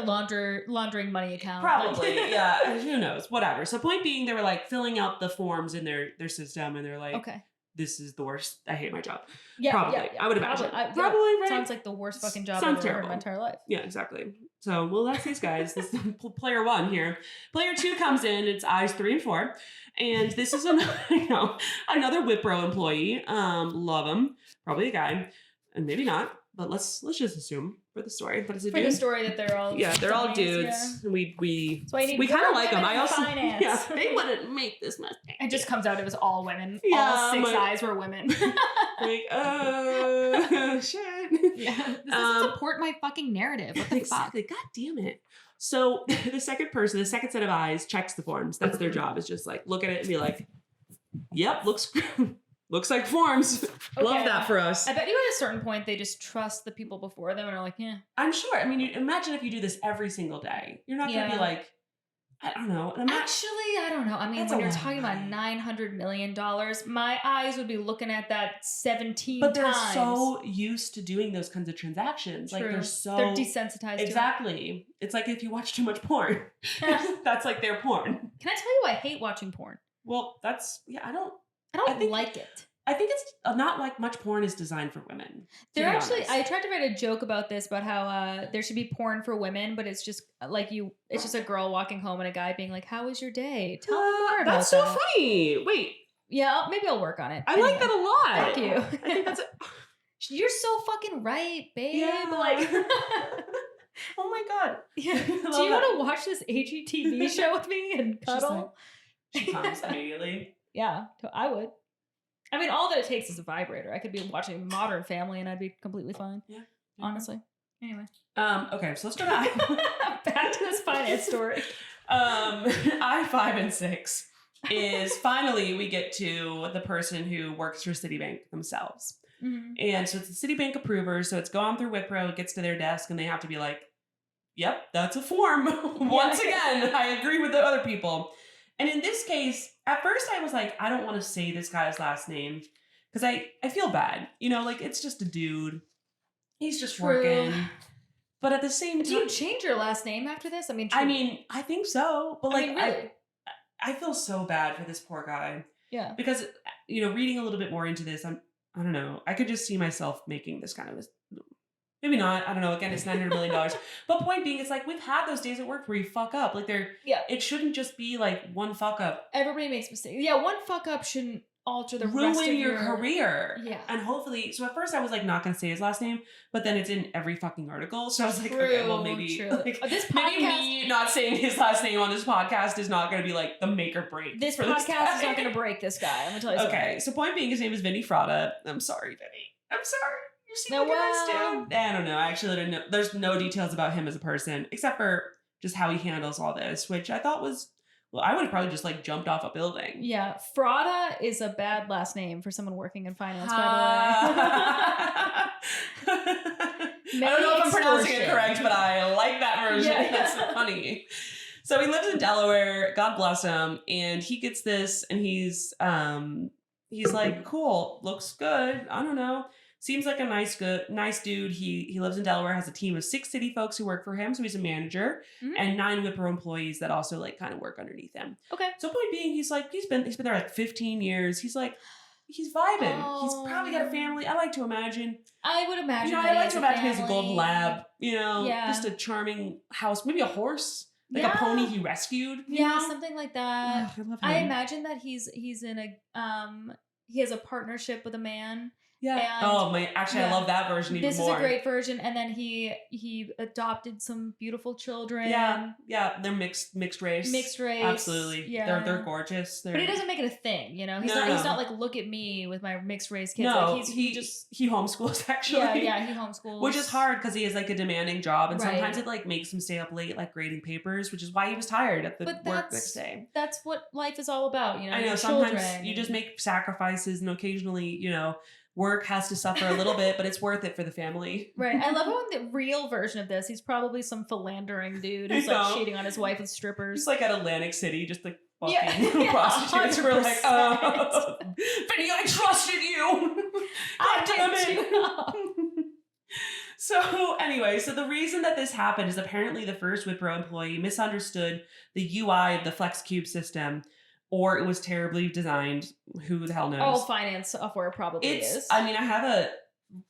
laundering money account. Probably, yeah. Who knows? Whatever. So point being, they were filling out the forms in their system, and they're like, okay, this is the worst. I hate my job. Yeah, probably. Yeah. I would imagine. Probably, right? Sounds like the worst fucking job I've ever heard in my entire life. Yeah, exactly. So, that's these guys. This is player 1 here. Player 2 comes in. It's eyes 3 and 4. And this is another Wipro employee. Love him. Probably a guy. And maybe not. But let's just assume for the story. But it's a dude. For the story that they're all they're all dudes. Yeah. We kind of like them. I also they wouldn't make this mistake. It just comes out it was all women. All 6 eyes were women. Shit. Yeah. This doesn't support my fucking narrative. What the exactly. God damn it. So the second set of eyes checks the forms. That's their job, is just look at it and be like, yep, looks like forms. Okay. Love that for us. I bet you at a certain point they just trust the people before them and are like, yeah. I'm sure. I mean, imagine if you do this every single day. You're not going to be like, I don't know. Actually, I don't know. I mean, when you're talking about $900 million, my eyes would be looking at that 17 times. But they're so used to doing those kinds of transactions. True. They're desensitized exactly. to it. It's like if you watch too much porn. That's like their porn. Can I tell you I hate watching porn? Well, that's, I don't like it. I think it's not like much porn is designed for women. There actually, I tried to write a joke about this, about how there should be porn for women, but it's just it's just a girl walking home and a guy being like, "How was your day? Tell me more about that." That's so funny. Wait. Yeah, maybe I'll work on it. I like that a lot. Thank you. I think that's You're so fucking right, babe. Yeah. Like, oh my God. Yeah. Do you want to watch this HGTV show with me and cuddle? She comes immediately. Yeah, I would. I mean, all that it takes is a vibrator. I could be watching Modern Family and I'd be completely fine. Yeah. Honestly. Anyway. Okay, so let's go back to this finance story. I-5 and 6 is finally we get to the person who works for Citibank themselves. Mm-hmm. And so it's a Citibank approver. So it's gone through Wipro, it gets to their desk, and they have to be like, yep, that's a form. Once again, I agree with the other people. And in this case, at first I was like, I don't want to say this guy's last name because I feel bad. You know, like it's just a dude. He's just working. But at the same time, do you change your last name after this? I mean, I think so. But like, really? I feel so bad for this poor guy. Yeah. Because, you know, reading a little bit more into this, I don't know. I could just see myself making this kind of maybe not. I don't know. Again, it's $900 million. But point being, it's like we've had those days at work where you fuck up. Like it shouldn't just be like one fuck up. Everybody makes mistakes. Yeah, one fuck up shouldn't alter the rest of your career. Yeah. And hopefully, so at first I was like not going to say his last name, but then it's in every fucking article. So I was like, okay, well maybe like, this podcast, maybe me not saying his last name on this podcast is not going to be like the make or break. This podcast is not going to break this guy. I'm going to tell you something. Okay, so point being, his name is Vinny Frada. I'm sorry, Vinny. I'm sorry. You seem like a nice dude. I don't know. I actually don't know. There's no details about him as a person, except for just how he handles all this, which I thought was, well, I would have probably just like jumped off a building. Yeah. Frada is a bad last name for someone working in finance, by the way. I don't know if I'm pronouncing it correct, but I like that version. Yeah. That's funny. So he lives in Delaware, God bless him, and he gets this and he's like, cool, looks good. I don't know. Seems like a nice dude. He lives in Delaware, has a team of 6 city folks who work for him. So he's a manager, and 9 Wipro employees that also like kind of work underneath him. Okay. So point being, he's been there like 15 years. He's like, he's vibing. Oh. He's probably got a family. I like to imagine. I would imagine. You know, I like to imagine he has a golden lab, you know, just a charming house, maybe a horse. Like a pony he rescued. You know? Something like that. I love him. I imagine that he's in a he has a partnership with a man. Yeah. Actually, I love that version even more. This is a great version. And then he adopted some beautiful children. Yeah. Yeah. They're mixed race. Mixed race. Absolutely. Yeah. They're gorgeous. But he doesn't make it a thing, you know? He's not like, look at me with my mixed race kids. No, like he homeschools actually. Yeah, he homeschools. Which is hard because he has like a demanding job, and sometimes it like makes him stay up late like grading papers, which is why he was tired at the work next day. That's what life is all about, you know. I know sometimes you just make sacrifices, and occasionally, you know, work has to suffer a little bit, but it's worth it for the family. Right. I love how in the real version of this, he's probably some philandering dude who's like cheating on his wife with strippers. He's like at Atlantic City, just like fucking prostitutes who are like, oh, Vinny, I trusted you. God damn it. So anyway, so the reason that this happened is apparently the first Wipro employee misunderstood the UI of the FlexCube system, or it was terribly designed. Who the hell knows? All finance software probably is. I mean,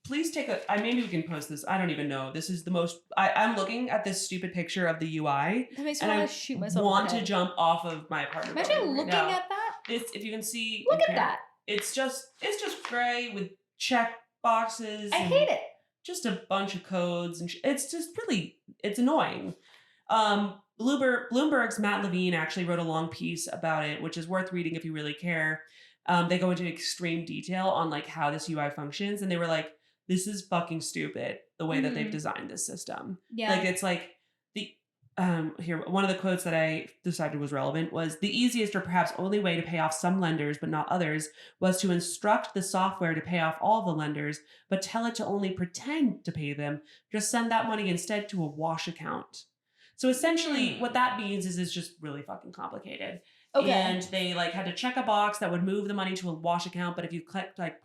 please take maybe we can post this. I don't even know. This is the most, I'm looking at this stupid picture of the UI. That makes me want to shoot myself. I want to jump off of my apartment. Imagine looking at that. If you can see. Look at that. It's just gray with check boxes. I hate it. Just a bunch of codes. And it's just really, it's annoying. Bloomberg's Matt Levine actually wrote a long piece about it, which is worth reading if you really care. They go into extreme detail on like how this UI functions, and they were like, "This is fucking stupid the way that they've designed this system." Yeah, like it's like here one of the quotes that I decided was relevant was, "The easiest or perhaps only way to pay off some lenders but not others was to instruct the software to pay off all the lenders, but tell it to only pretend to pay them. Just send that money instead to a wash account." So essentially what that means is it's just really fucking complicated. Okay. And they like had to check a box that would move the money to a wash account. But if you clicked like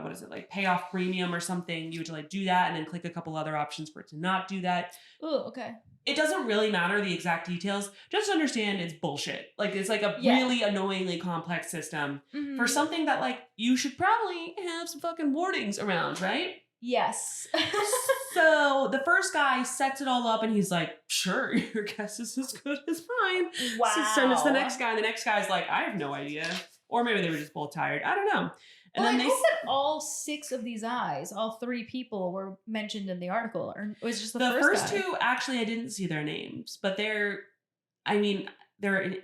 what is it, like pay off premium or something. You would like do that and then click a couple other options for it to not do that. Oh, okay. It doesn't really matter the exact details. Just understand it's bullshit. Like it's like a really annoyingly complex system for something that like you should probably have some fucking warnings around, right? Yes. So the first guy sets it all up and he's like, sure, your guess is as good as mine. Wow. So send us the next guy. And the next guy's like, I have no idea. Or maybe they were just both tired. I don't know. And then I hope that all 6 of these eyes, all 3 people were mentioned in the article. Or was it just the first guy? 2, actually, I didn't see their names. But they're in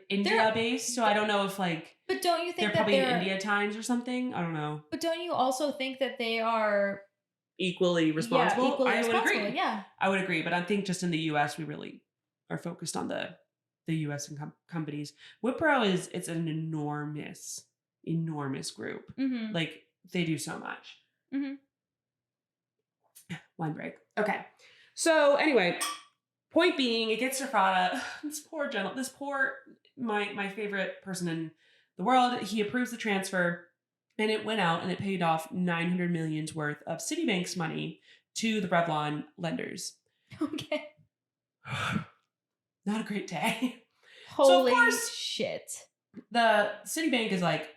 India based. So I don't know if like... But don't you think they're probably in India times or something? I don't know. But don't you also think that they are... equally responsible? Yeah, equally responsible. Would agree. Yeah. I would agree. But I think just in the US, we really are focused on the US and companies. Wipro it's an enormous group. Mm-hmm. Like they do so much. Mm-hmm. One break. Okay. So anyway, point being, it gets to Frada. This poor my favorite person in the world. He approves the transfer. And it went out and it paid off $900 million's worth of Citibank's money to the Revlon lenders. Okay. Not a great day. Holy so of course, shit. The Citibank is like,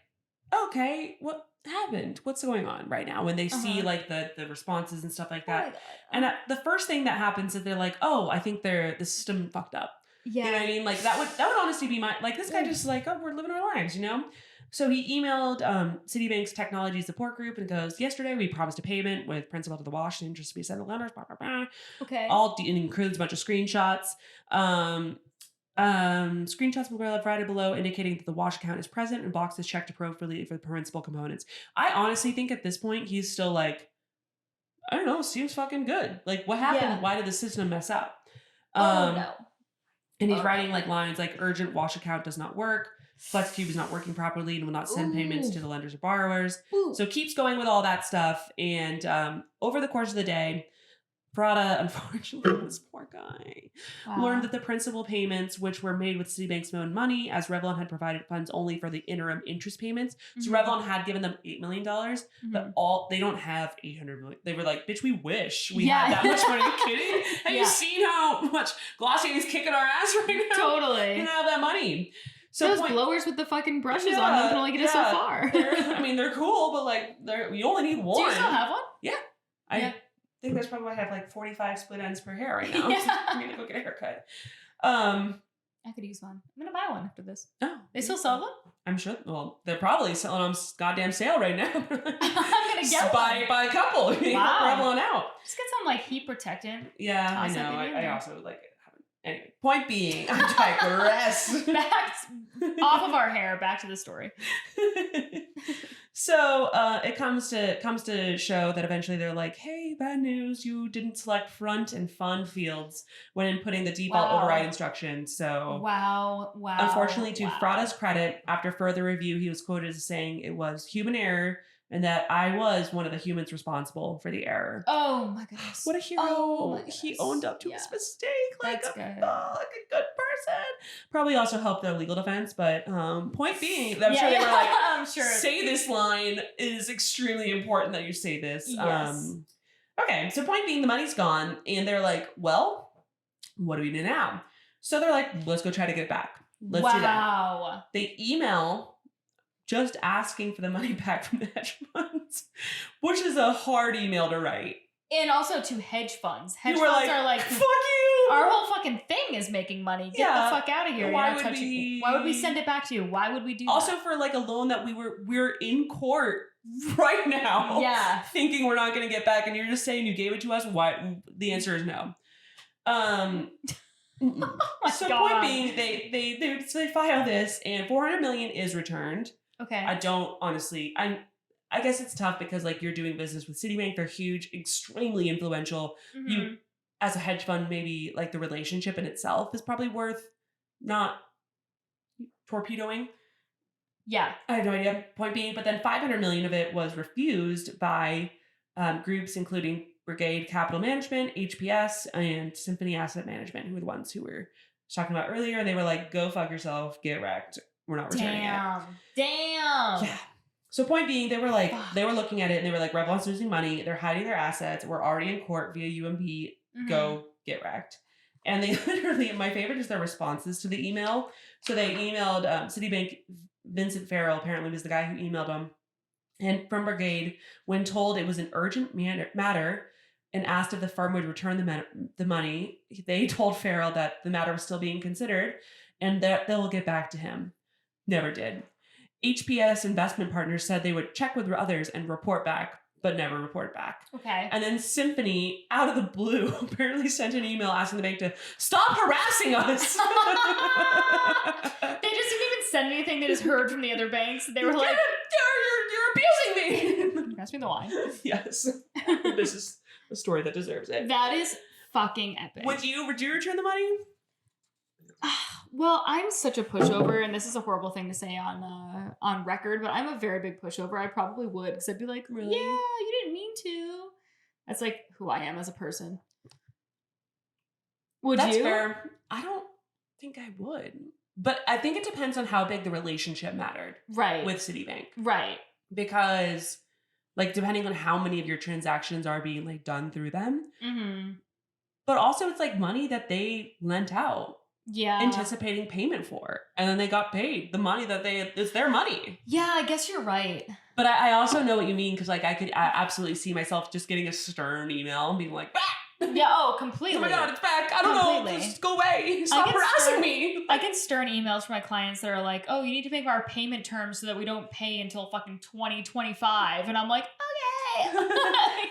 okay, what happened? What's going on right now? When they see like the responses and stuff like that. And the first thing that happens is they're like, oh, I think the system fucked up. Yeah. You know what I mean? Like that would honestly be my, like this guy just like, oh, we're living our lives, you know? So he emailed Citibank's technology support group and goes, yesterday we promised a payment with principal to the wash and interest to be sent to lenders, blah, blah, blah. Okay. It includes a bunch of screenshots. Screenshots will be provided below indicating that the wash account is present and boxes checked appropriately for the principal components. I honestly think at this point, he's still like, I don't know, seems fucking good. Like what happened? Yeah. Why did the system mess up? No. And he's writing like lines like urgent wash account does not work. FlexCube is not working properly and will not send payments to the lenders or borrowers. So keeps going with all that stuff. And over the course of the day, Prada, unfortunately, this poor guy, learned that the principal payments, which were made with Citibank's own money, as Revlon had provided funds only for the interim interest payments. So Revlon had given them $8 million, but they don't have $800 million. They were like, bitch, we wish we had that much money. Are you kidding? Have you seen how much Glossier is kicking our ass right now? Totally. We don't have that money. So those blowers with the fucking brushes on them can only get us so far. They're cool, but like you only need one. Do you still have one? Yeah. I think that's probably why I have like 45 split ends per hair right now. I'm gonna go get a haircut. I could use one. I'm gonna buy one after this. Oh, they still sell them? I'm sure. Well, they're probably selling on goddamn sale right now. I'm gonna get one. Buy a couple. Wow. Revlon out. Just get some like heat protectant. Yeah, I know. I also like it. Anyway, point being, I digress. Back off of our hair, back to the story. So it comes to show that eventually they're like, hey, bad news, you didn't select front and fund fields when inputting the default override instruction. So unfortunately, to Frada's credit, after further review, he was quoted as saying it was human error and that I was one of the humans responsible for the error. Oh my goodness. What a hero. Oh, he owned up to his mistake like a good person. Probably also helped their legal defense, but point being, I'm sure they were like, I'm sure. Say this line is extremely important that you say this. Yes. Okay, so point being, the money's gone, and they're like, well, what do we do now? So they're like, let's go try to get it back. Let's do that. They email just asking for the money back from the hedge funds, which is a hard email to write. And also to hedge funds. Hedge funds are like, fuck you! Our whole fucking thing is making money. Get the fuck out of here. Why would we send it back to you? Why would we do that? Also for like a loan that we're in court right now. Yeah. Thinking we're not going to get back, and you're just saying you gave it to us? Why? The answer is no. So point being, they file this, and $400 million is returned. Okay. I don't honestly. I guess it's tough because like you're doing business with Citibank. They're huge, extremely influential. Mm-hmm. You, as a hedge fund, maybe like the relationship in itself is probably worth not torpedoing. Yeah. I have no idea. Point being, but then $500 million of it was refused by groups including Brigade Capital Management, HPS, and Symphony Asset Management, who were the ones who were talking about earlier. They were like, go fuck yourself, get wrecked. We're not returning it. Damn. Yeah. So point being, they were looking at it and they were like, Revlon's losing money. They're hiding their assets. We're already in court via UMP. Go get wrecked. And they literally, my favorite is their responses to the email. So they emailed Citibank, Vincent Farrell apparently was the guy who emailed them. And from Brigade, when told it was an urgent matter and asked if the firm would return the money, they told Farrell that the matter was still being considered and that they'll get back to him. Never did. HPS investment partners said they would check with others and report back, but never report back. Okay. And then Symphony, out of the blue, apparently sent an email asking the bank to stop harassing us. They just didn't even send anything. They just heard from the other banks. They were like, you're abusing me. Pass me the wine. Yes. This is a story that deserves it. That is fucking epic. Would you return the money? Well, I'm such a pushover, and this is a horrible thing to say on record, but I'm a very big pushover. I probably would, because I'd be like, really? Yeah, you didn't mean to. That's like who I am as a person. Would That's you? Fair. I don't think I would. But I think it depends on how big the relationship mattered. Right. With Citibank. Right. Because, like, depending on how many of your transactions are being, like, done through them. Mm-hmm. But also it's, like, money that they lent out. Yeah. Anticipating payment for. And then they got paid the money that it's their money. Yeah, I guess you're right. But I also know what you mean, because, like, I could absolutely see myself just getting a stern email and being like, ah! Yeah, oh, completely. Oh my God, it's back. I don't know. Just go away. Stop harassing me. I get stern emails from my clients that are like, oh, you need to make our payment terms so that we don't pay until fucking 2025. And I'm like, okay.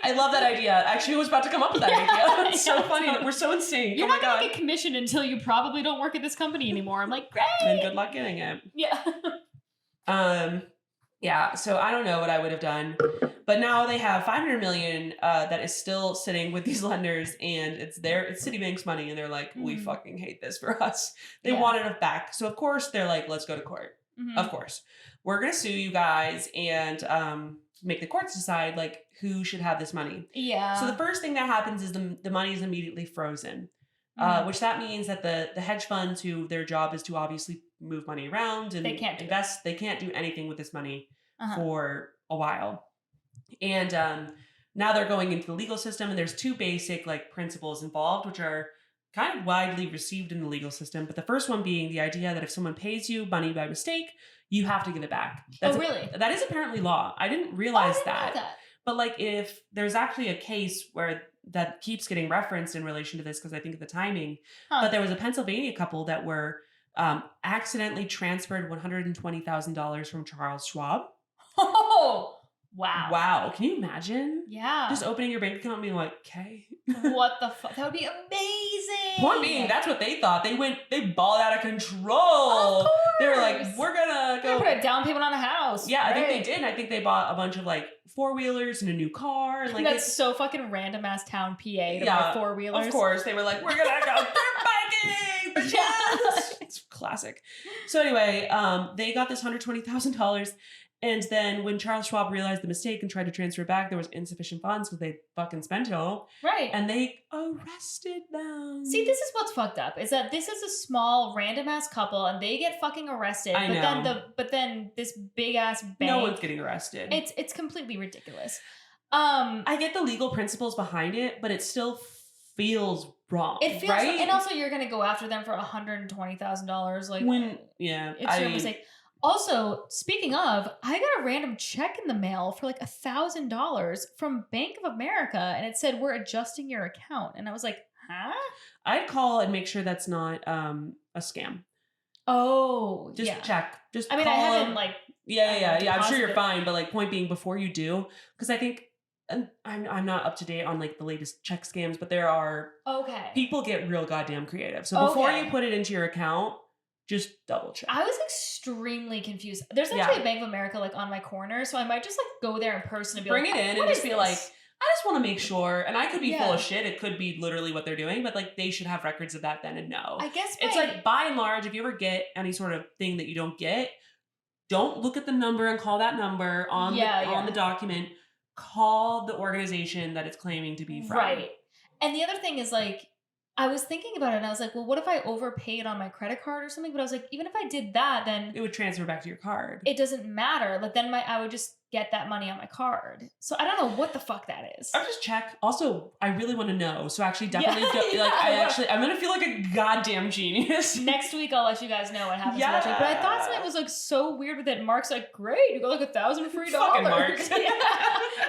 I love that idea. Actually, I was about to come up with that idea. It's so funny. We're so in sync. You're not going to get commission until you probably don't work at this company anymore. I'm like, great. Then good luck getting it. Yeah. Yeah, so I don't know what I would have done, but now they have $500 million that is still sitting with these lenders, and it's Citibank's money, and they're like, we fucking hate this for us. They wanted it back, so of course they're like, let's go to court. Of course, we're gonna sue you guys and make the courts decide like who should have this money. Yeah. So the first thing that happens is the money is immediately frozen. Which that means that the hedge funds, who their job is to obviously move money around and invest, they can't do anything with this money for a while. And now they're going into the legal system, and there's two basic like principles involved, which are kind of widely received in the legal system. But the first one being the idea that if someone pays you money by mistake, you have to give it back. Really? That is apparently law. I didn't realize that. But like, if there's actually a case where that keeps getting referenced in relation to this, because I think of the timing, but there was a Pennsylvania couple that were accidentally transferred $120,000 from Charles Schwab. Oh, wow. Wow. Can you imagine? Yeah. Just opening your bank account and being like, okay. What the fuck? That would be amazing. Point being, that's what they thought. They balled out of control. Of course. They were like, we're gonna go put a down payment on a house. Yeah, right. I think they did. I think they bought a bunch of like 4-wheelers and a new car. And like, that's so fucking random ass town PA to buy 4-wheelers. Of course. They were like, we're gonna go dirt biking. Yes. It's classic. So anyway, they got this $120,000. And then when Charles Schwab realized the mistake and tried to transfer it back, there was insufficient funds because they fucking spent it all. Right. And they arrested them. See, this is what's fucked up, is that this is a small random ass couple and they get fucking arrested. I know. But then this big ass bank. No one's getting arrested. It's completely ridiculous. I get the legal principles behind it, but it still feels wrong. It feels right. And also you're gonna go after them for $120,000. Like it's your mistake. Also, speaking of, I got a random check in the mail for like $1,000 from Bank of America, and it said, we're adjusting your account. And I was like, huh? I'd call and make sure that's not a scam. Oh, just check. I mean, I haven't like... Yeah. I'm sure you're fine, but like point being, before you do, because I think, and I'm not up to date on like the latest check scams, but there are... Okay. People get real goddamn creative. So before you put it into your account, just double check. I was extremely confused. There's actually a Bank of America like on my corner, so I might just like go there in person and bring it in and just be like, I just want to make sure. And I could be full of shit. It could be literally what they're doing, but like they should have records of that then and know. I guess it's like, by and large, if you ever get any sort of thing that you don't get, don't look at the number and call that number on the document. Call the organization that it's claiming to be from. Right. And the other thing is like, I was thinking about it and I was like, well, what if I overpaid on my credit card or something? But I was like, even if I did that, then it would transfer back to your card. It doesn't matter. Like then I would just get that money on my card. So I don't know what the fuck that is. I'll just check. Also, I really want to know. So actually definitely I'm gonna feel like a goddamn genius. Next week I'll let you guys know what happens. Yeah. But I thought something was like so weird with it. Mark's like, great, you got like $1,000 free dollars. Mark. Yeah.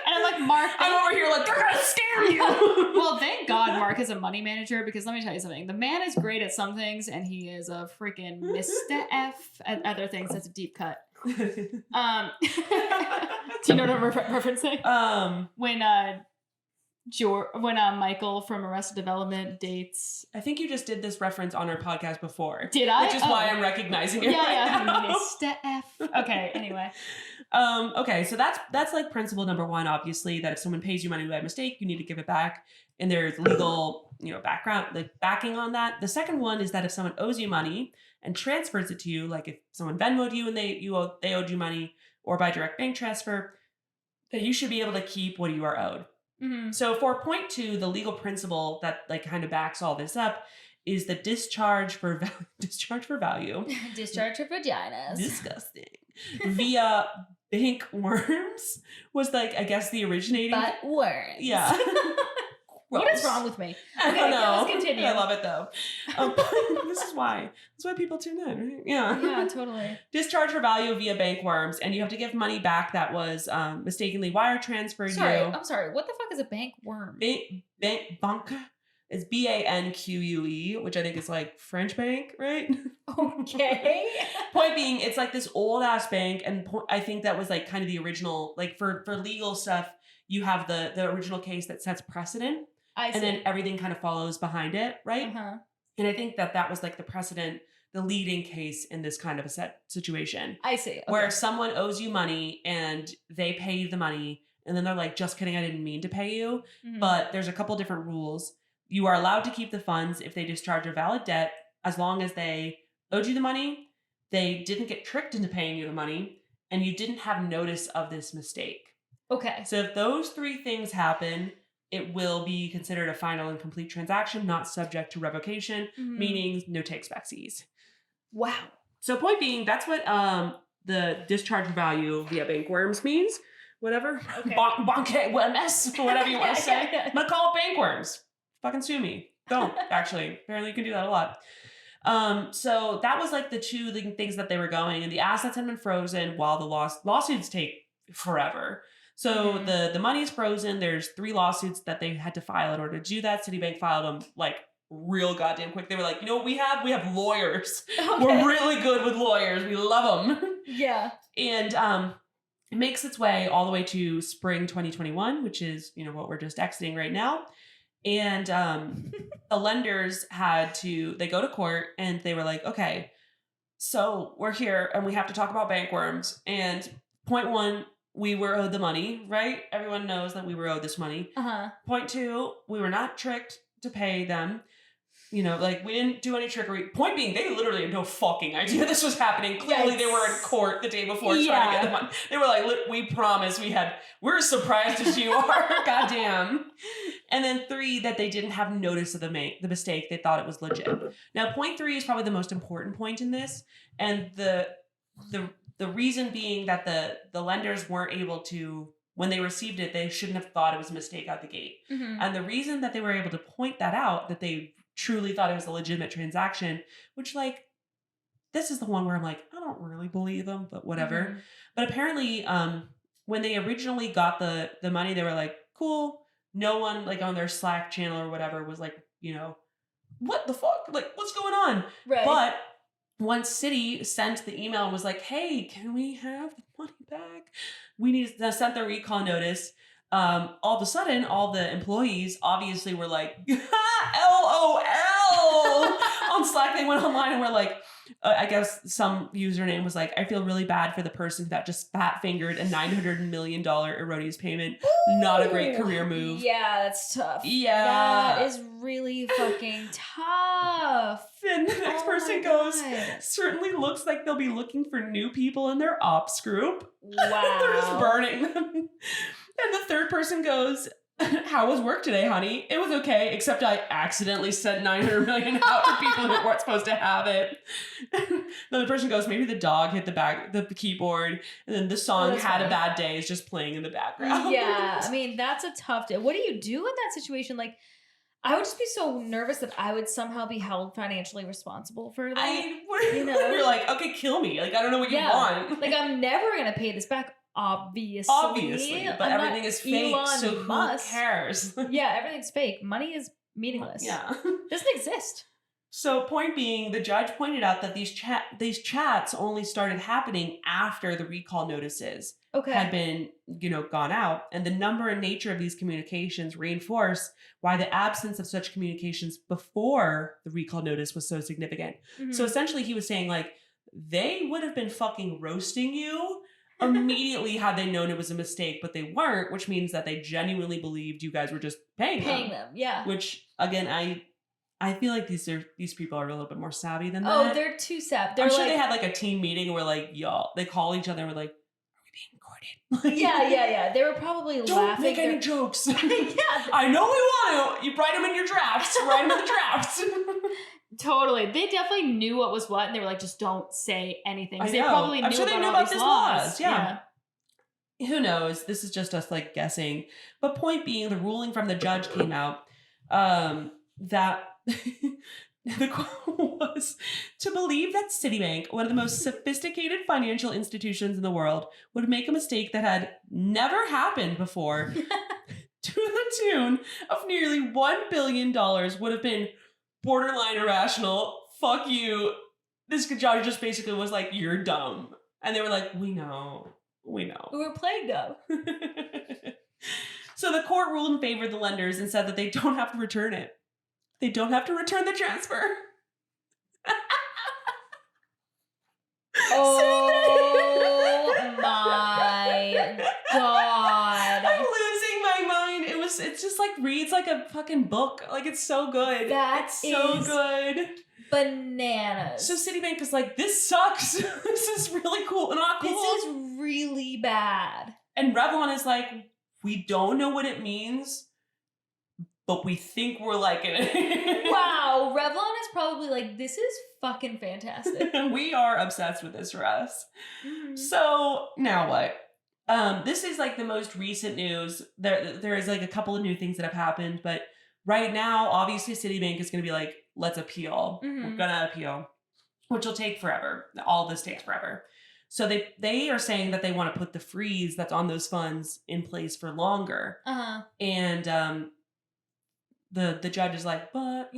And I'm like, Mark, I'm over here like, they're gonna scam you. Well, thank God Mark is a money manager, because let me tell you something. The man is great at some things and he is a freaking Mr. F at other things. That's a deep cut. Do you know what I'm referencing? When Michael from Arrested Development dates. I think you just did this reference on our podcast before. Did I? Which is why I'm recognizing it. Yeah, right now. Mr. F. Okay, anyway. Okay, so that's like principle number one, obviously, that if someone pays you money by mistake, you need to give it back. And there's legal, background, like backing on that. The second one is that if someone owes you money and transfers it to you, like if someone Venmoed you and they owed you money, or by direct bank transfer, that you should be able to keep what you are owed. Mm-hmm. So for point two, the legal principle that like kind of backs all this up is the discharge for value. Discharge for vaginas. Disgusting. Via bank worms was like, I guess, the originating. But worms. Yeah. What is wrong with me? Okay, I don't know. Let's continue. I love it though. This is why people tune in, right? Yeah. Yeah, totally. Discharge for value via bank worms, and you have to give money back that was mistakenly wire transferred. I'm sorry. What the fuck is a bank worm? Banque is BANQUE, which I think is like French bank, right? Okay. Point being, it's like this old ass bank, and I think that was like kind of the original. Like for legal stuff, you have the original case that sets precedent. And then everything kind of follows behind it, right? Uh-huh. And I think that was like the precedent, the leading case in this kind of a situation. I see. Okay. Where someone owes you money and they pay you the money, and then they're like, just kidding, I didn't mean to pay you. Mm-hmm. But there's a couple different rules. You are allowed to keep the funds if they discharge a valid debt, as long as they owed you the money, they didn't get tricked into paying you the money, and you didn't have notice of this mistake. Okay. So if those three things happen, it will be considered a final and complete transaction, not subject to revocation, meaning no takes backsies. Wow. So point being, that's what the discharge value via bank worms means. Whatever. Okay. Banque worms, whatever you want to say. I'm going to call it bank worms. Fucking sue me. Don't, actually. Apparently you can do that a lot. So that was like the two things that they were going, and the assets had been frozen while the lawsuits take forever. So the money's frozen. There's 3 lawsuits that they had to file in order to do that. Citibank filed them like real goddamn quick. They were like, you know what we have? We have lawyers. Okay. We're really good with lawyers. We love them. Yeah. And it makes its way all the way to spring 2021, which is, what we're just exiting right now. And the lenders they go to court and they were like, okay, so we're here and we have to talk about bank worms. And point one, we were owed the money, right? Everyone knows that we were owed this money. Uh-huh. Point two, we were not tricked to pay them. We didn't do any trickery. Point being, they literally had no fucking idea this was happening. Clearly, They were in court the day before trying to get the money. They were like, we promise we're as surprised as you are. Goddamn. And then 3, that they didn't have notice of the mistake. They thought it was legit. Now, point 3 is probably the most important point in this. And the reason being that the lenders weren't able to, when they received it, they shouldn't have thought it was a mistake out the gate. Mm-hmm. And the reason that they were able to point that out, that they truly thought it was a legitimate transaction, which this is the one where I'm like, I don't really believe them, but whatever. Mm-hmm. But apparently, when they originally got the money, they were like, cool. No one on their Slack channel or whatever was like, what the fuck? What's going on? Right. But once Citi sent the email and was like, hey, can we have the money back? We need to send the recall notice. All of a sudden, all the employees obviously were like, LOL. On Slack, they went online and were like, I guess some username was like, I feel really bad for the person that just fat-fingered a $900 million erroneous payment. Ooh, not a great career move. Yeah, that's tough. Yeah. That is really fucking tough. And the next person goes, certainly looks like they'll be looking for new people in their ops group. Wow. They're just burning them. And the third person goes, how was work today, honey? It was okay, except I accidentally sent 900 million out to people who weren't supposed to have it. Then the person goes, maybe the dog hit the keyboard, and then the song Had a Bad Day is just playing in the background. Yeah, I mean, that's a tough day. What do you do in that situation? Like, I would just be so nervous that I would somehow be held financially responsible for that. You're like, okay, kill me. Like, I don't know what you want. Like, I'm never going to pay this back, obviously. But everything is fake, Elon so who cares? Yeah, everything's fake. Money is meaningless. Yeah. Doesn't exist. So point being, the judge pointed out that these chats only started happening after the recall notices had been, gone out. And the number and nature of these communications reinforce why the absence of such communications before the recall notice was so significant. Mm-hmm. So essentially he was saying, like, they would have been fucking roasting you immediately had they known it was a mistake, but they weren't, which means that they genuinely believed you guys were just paying them. Yeah. Which, again, I feel like these people are a little bit more savvy than that. Oh, they're too savvy. I'm sure they had like a team meeting and we're like, y'all, they call each other and we're like, are we being recorded? Yeah. They were probably Don't laughing. Don't make any jokes. Yeah. I know we want to. You write them in your drafts. Write them in the drafts. Totally. They definitely knew what was what and they were like, just don't say anything. I know. They probably knew I'm sure they knew about these laws. Yeah. Who knows? This is just us like guessing. But point being, the ruling from the judge came out that the quote was to believe that Citibank, one of the most sophisticated financial institutions in the world, would make a mistake that had never happened before to the tune of nearly $1 billion would have been borderline irrational. Fuck you. This judge just basically was like, you're dumb. And they were like, we know. We were playing dumb. So the court ruled in favor of the lenders and said that they don't have to return it. They don't have to return the transfer. Oh my God. I'm losing my mind. It's just like reads like a fucking book. Like, it's so good. It's so good. Bananas. So Citibank is like, this sucks. This is really cool. Not cool. This is really bad. And Revlon is like, we don't know what it means, but we think we're liking it. Wow. Revlon is probably like, this is fucking fantastic. We are obsessed with this for us. Mm-hmm. So now what? This is like the most recent news. There is like a couple of new things that have happened, but right now, obviously Citibank is going to be like, let's appeal. Mm-hmm. We're going to appeal, which will take forever. All this takes forever. So they are saying that they want to put the freeze that's on those funds in place for longer. Uh-huh. And the judge is like, but,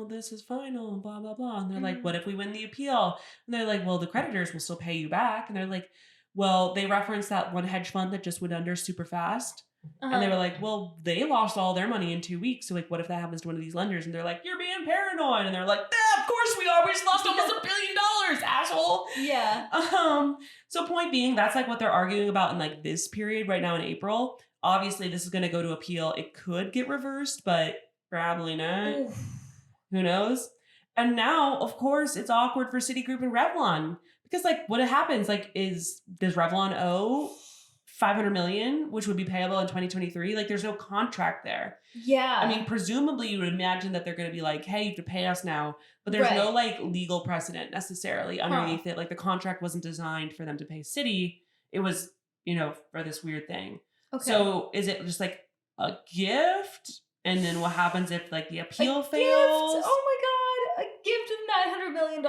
this is final, blah, blah, blah. And they're like, what if we win the appeal? And they're like, well, the creditors will still pay you back. And they're like, well, they referenced that one hedge fund that just went under super fast. Uh-huh. And they were like, well, they lost all their money in 2 weeks. So, like, what if that happens to one of these lenders? And they're like, you're being paranoid. And they're like, yeah, of course we are. We just lost almost $1 billion, asshole. Yeah. So point being, that's like what they're arguing about in like this period right now in April. Obviously, this is going to go to appeal. It could get reversed, but probably not. Oof. Who knows? And now, of course, it's awkward for Citigroup and Revlon because, like, what happens? Like, does Revlon owe $500 million, which would be payable in 2023? Like, there's no contract there. Yeah. I mean, presumably you would imagine that they're going to be like, hey, you have to pay us now. But there's no like legal precedent necessarily underneath it. Like, the contract wasn't designed for them to pay Citi. It was, for this weird thing. Okay. So is it just like a gift? And then what happens if like the appeal fails? Gift? Oh my God. A gift of $900 million.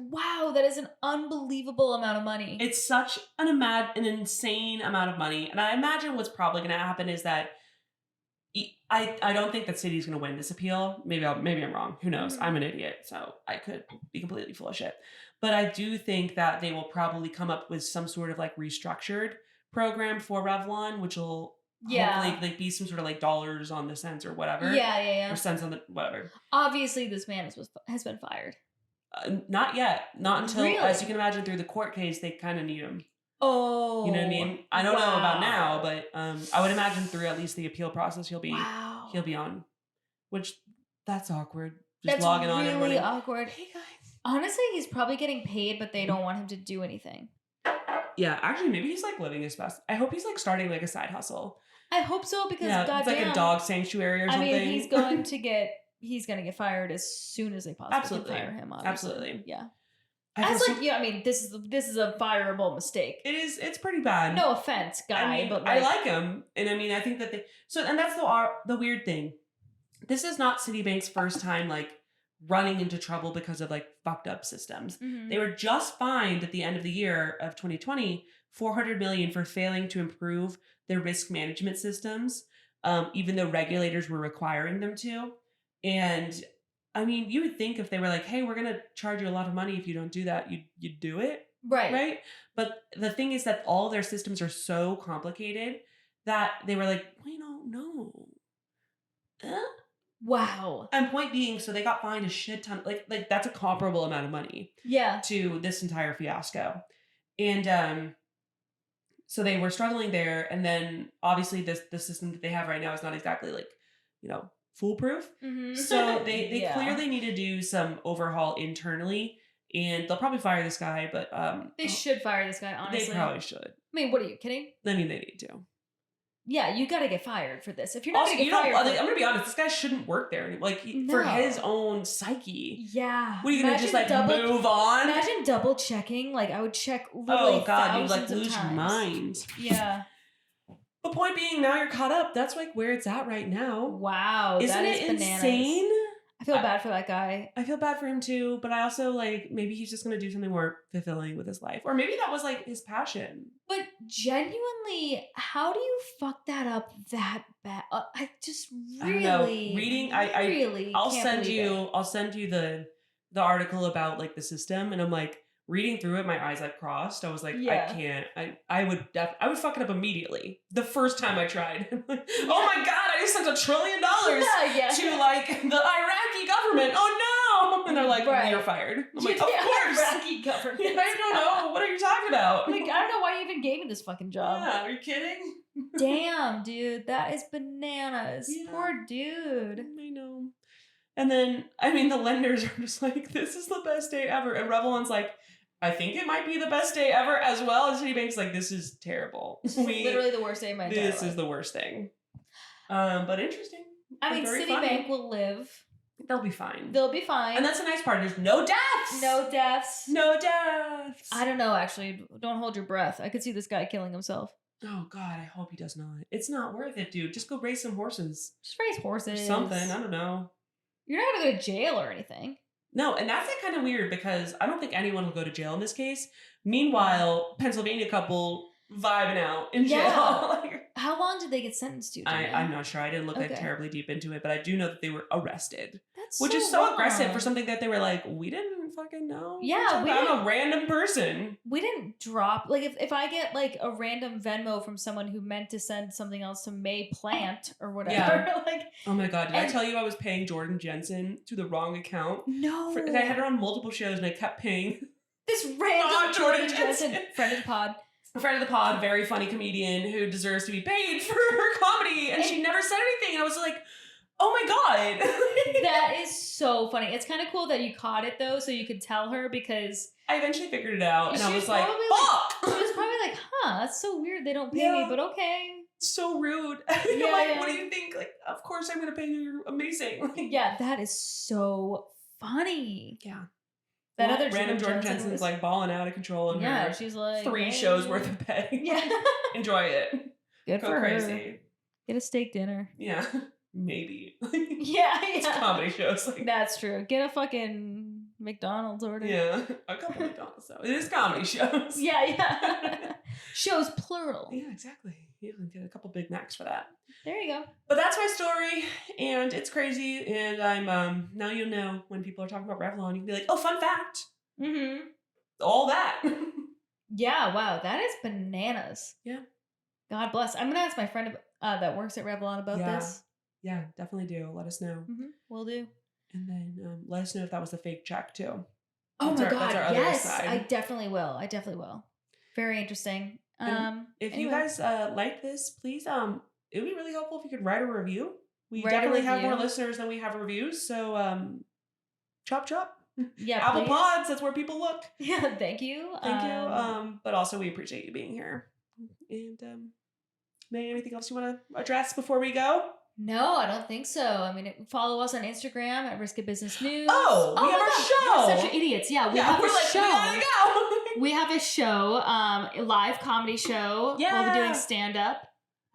Wow. That is an unbelievable amount of money. It's such an insane amount of money. And I imagine what's probably going to happen is that I don't think that Citi's going to win this appeal. Maybe I'm wrong. Who knows? Mm-hmm. I'm an idiot. So I could be completely full of shit. But I do think that they will probably come up with some sort of like restructured program for Revlon, which will hopefully like be some sort of like dollars on the cents or whatever. Yeah. Or cents on the whatever. Obviously, this man has been fired. Not yet. Not until, as you can imagine, through the court case, they kind of need him. Oh. You know what I mean? I don't know about now, but I would imagine through at least the appeal process, he'll be on. Which, that's awkward. Just logging on and running. That's really awkward. Hey, guys. Honestly, he's probably getting paid, but they don't want him to do anything. Yeah, actually, maybe he's like living his best. I hope he's like starting like a side hustle. I hope so because goddamn, it's like a dog sanctuary or something. I mean, he's gonna get fired as soon as they possibly can fire him. Obviously. Absolutely. Yeah. I mean, this is a fireable mistake. It is. It's pretty bad. No offense, guy, I mean, but I like him, and I mean, I think that and that's the weird thing. This is not Citibank's first time like running into trouble because of like fucked up systems. Mm-hmm. They were just fined at the end of the year of 2020, $400 million for failing to improve their risk management systems, even though regulators were requiring them to. And I mean, you would think if they were like, "Hey, we're gonna charge you a lot of money if you don't do that," you'd do it, right? But the thing is that all their systems are so complicated that they were like, "We don't know." Wow. And point being, so they got fined a shit ton, like that's a comparable amount of money, to this entire fiasco, and so they were struggling there, and then obviously the system that they have right now is not exactly like, foolproof. Mm-hmm. So they clearly need to do some overhaul internally, and they'll probably fire this guy, but they should fire this guy, honestly. They probably should. I mean, what are you kidding? I mean, they need to. Yeah, you got to get fired for this. If you're not going to get fired, I'm going to be honest. This guy shouldn't work there. Like for his own psyche. Yeah. What are you going to just like move on? Imagine double checking. Like I would check literally thousands you'd like lose your mind. Yeah. But point being, now you're caught up. That's like where it's at right now. Wow, isn't it insane? I feel bad for that guy. I feel bad for him too, but I also like maybe he's just going to do something more fulfilling with his life, or maybe that was like his passion. But genuinely, how do you fuck that up that bad? I just really, I don't know. Reading, I'll send you the article about like the system, and I'm like reading through it, my eyes like crossed. I was like, I can't. I would fuck it up immediately the first time I tried. Like, oh my god, I just sent $1 trillion to like the Iraqi government. Oh no! And they're like, you're fired. I'm like, of course. Iraqi government. I don't know. What are you talking about? Like, I don't know why you even gave me this fucking job. Yeah, are you kidding? Damn, dude, that is bananas. Yeah. Poor dude. I know. And then, I mean, the lenders are just like, this is the best day ever. And Revlon's like, I think it might be the best day ever, as well as Citibank's like, this is terrible. Literally the worst day of my entire life. This is the worst thing. But interesting. I mean, Citibank will live. They'll be fine. They'll be fine. And that's the nice part. There's no deaths. No deaths. No deaths. I don't know, actually. Don't hold your breath. I could see this guy killing himself. Oh, God. I hope he does not. It's not worth it, dude. Just go raise some horses. Just raise horses. Or something. I don't know. You're not going to go to jail or anything. No, and that's like kind of weird because I don't think anyone will go to jail in this case. Meanwhile, Pennsylvania couple vibing out in jail. How long did they get sentenced to? I'm not sure. I didn't look like terribly deep into it, but I do know that they were arrested. Which is so aggressive for something that they were like, we didn't fucking know. Yeah, I'm a random person. We didn't drop like if I get like a random Venmo from someone who meant to send something else to May Plant or whatever. Like, oh my god, did I tell you I was paying Jordan Jensen to the wrong account? No, I had her on multiple shows and I kept paying this random Jordan Jensen, friend of the pod. A friend of the pod, very funny comedian who deserves to be paid for her comedy, and she never said anything. And I was like, oh my god. That is so funny. It's kind of cool that you caught it though, so you could tell her because I eventually figured it out, and I was like, fuck! She was probably like, huh, that's so weird they don't pay me, but okay. So rude. What do you think? Like, of course I'm gonna pay you, you're amazing. Yeah, that is so funny. Yeah. That other random Jordan Jensen's like balling out of control in her she's like 3 shows worth of pay. Yeah. Enjoy it. Good for crazy. Her. Get a steak dinner. Yeah. Maybe. Yeah. It's comedy shows. Like, that's true. Get a fucking McDonald's order. Yeah. A couple McDonald's though. It is comedy shows. Yeah. Shows plural. Yeah, exactly. You can get a couple Big Macs for that. There you go. But that's my story, and it's crazy. And I'm now you'll know when people are talking about Revlon, you can be like, "Oh, fun fact." Mm-hmm. All that. Yeah. Wow. That is bananas. Yeah. God bless. I'm gonna ask my friend that works at Revlon about this. Yeah, definitely do. Let us know. Mm-hmm. We'll do. And then let us know if that was a fake check too. Oh my god! Yes, I definitely will. Very interesting. If you guys like this, please it would be really helpful if you could write a review. We definitely have more listeners than we have reviews, so chop. Yeah, Apple Pods, that's where people look. Yeah, thank you. Thank you. But also we appreciate you being here. And May, anything else you want to address before we go? No, I don't think so. I mean, follow us on Instagram at Risque Business News. Oh, we have our show. We're such idiots. Yeah, we have a show. We gotta go. We have a show, a live comedy show. Yeah. We'll be doing stand-up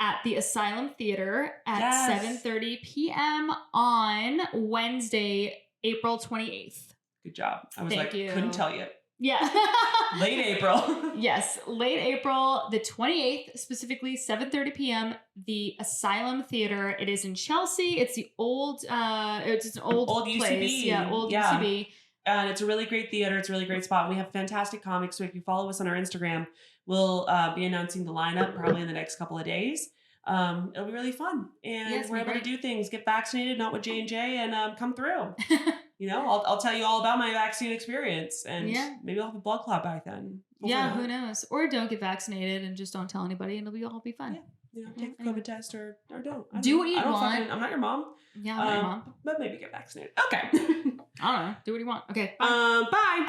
at the Asylum Theater at 7:30 p.m. on Wednesday, April 28th. Good job. I was couldn't tell you. Yeah. Late April. Yes, late April, the 28th, specifically 7:30 p.m. The Asylum Theater. It is in Chelsea. It's the old, it's an old place. UCB. Yeah, old UCB. And it's a really great theater. It's a really great spot. We have fantastic comics. So if you follow us on our Instagram, we'll be announcing the lineup probably in the next couple of days. It'll be really fun. And we're able to do things, get vaccinated, not with J&J, and come through. You know, I'll tell you all about my vaccine experience, and maybe I'll have a blood clot back then. Who knows? Or don't get vaccinated and just don't tell anybody, and it'll all be fun. Yeah. You know, take the COVID test or don't. Do what you want. I'm not your mom. Yeah, I'm not your mom. But maybe get vaccinated. Okay. I don't know. Do what you want. Okay. Bye.